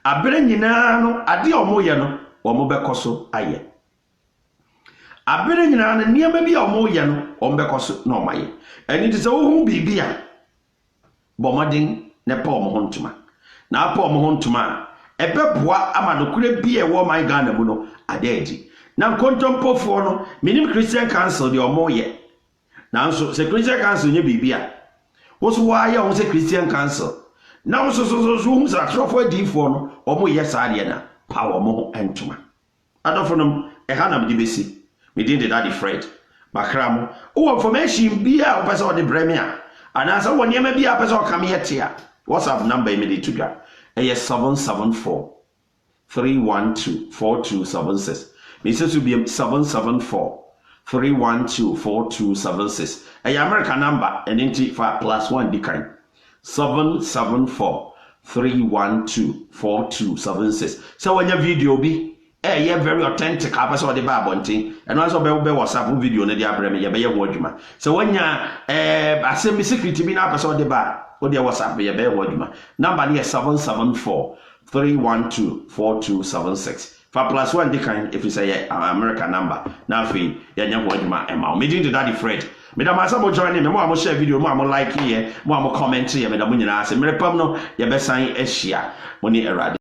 abere nyina no ade omoye no omobekoso aye abere nyina no niema bia omoye no ombekoso na omaye eni ti se wo hu bibia bomoden ne pa omohontuma na apa omohontuma ebeboa ama nokure bi e wo man Ghana mu no adadi na nkontompofoɔ no menim Christian Council de ɔmo yɛ nanso sɛ Christian Council nye bibia wo so wa yɛ wo sɛ Christian Council na wo so hu sɛ atrɔfo adiifoɔ no ɔmo yɛ saa deɛ na pa ɔmo ho entoma adɔfo nom ɛha na mede besi medin de Daddy Fred bakra mo wo information bia wo pɛ sɛ ɔde brɛ me a anaasɛ wo nneɛma bia pɛ sɛ ɔka me yɛ te a WhatsApp number me de to dwa ɛyɛ 774 312 4276 me sɛ so biem 774 312 4276 ɛyɛ America number and nti fa +1 di kan 774 312 4276 sɛ wanya video bi ɛyɛ very authentic apɛ sɛ ɔde ba abɔnten ɛno nso bɛ WhatsApp video no de abrɛ me yɛbɛyɛ ho adwuma sɛ wanya asɛm bi secret bi na apɛ sɛ ɔde ba ɔde WhatsApp yɛbɛyɛ ho adwuma number no yɛ 774 312 4276 fa +1 di kan if you say America number na afei yɛnyɛ ho adwuma ɛma me din de Daddy Fred me da masa mo join me mo am share video mo am like here mo am comment here me da mo nyina ase me repam no yɛbɛsan ahyia mo ne Awurade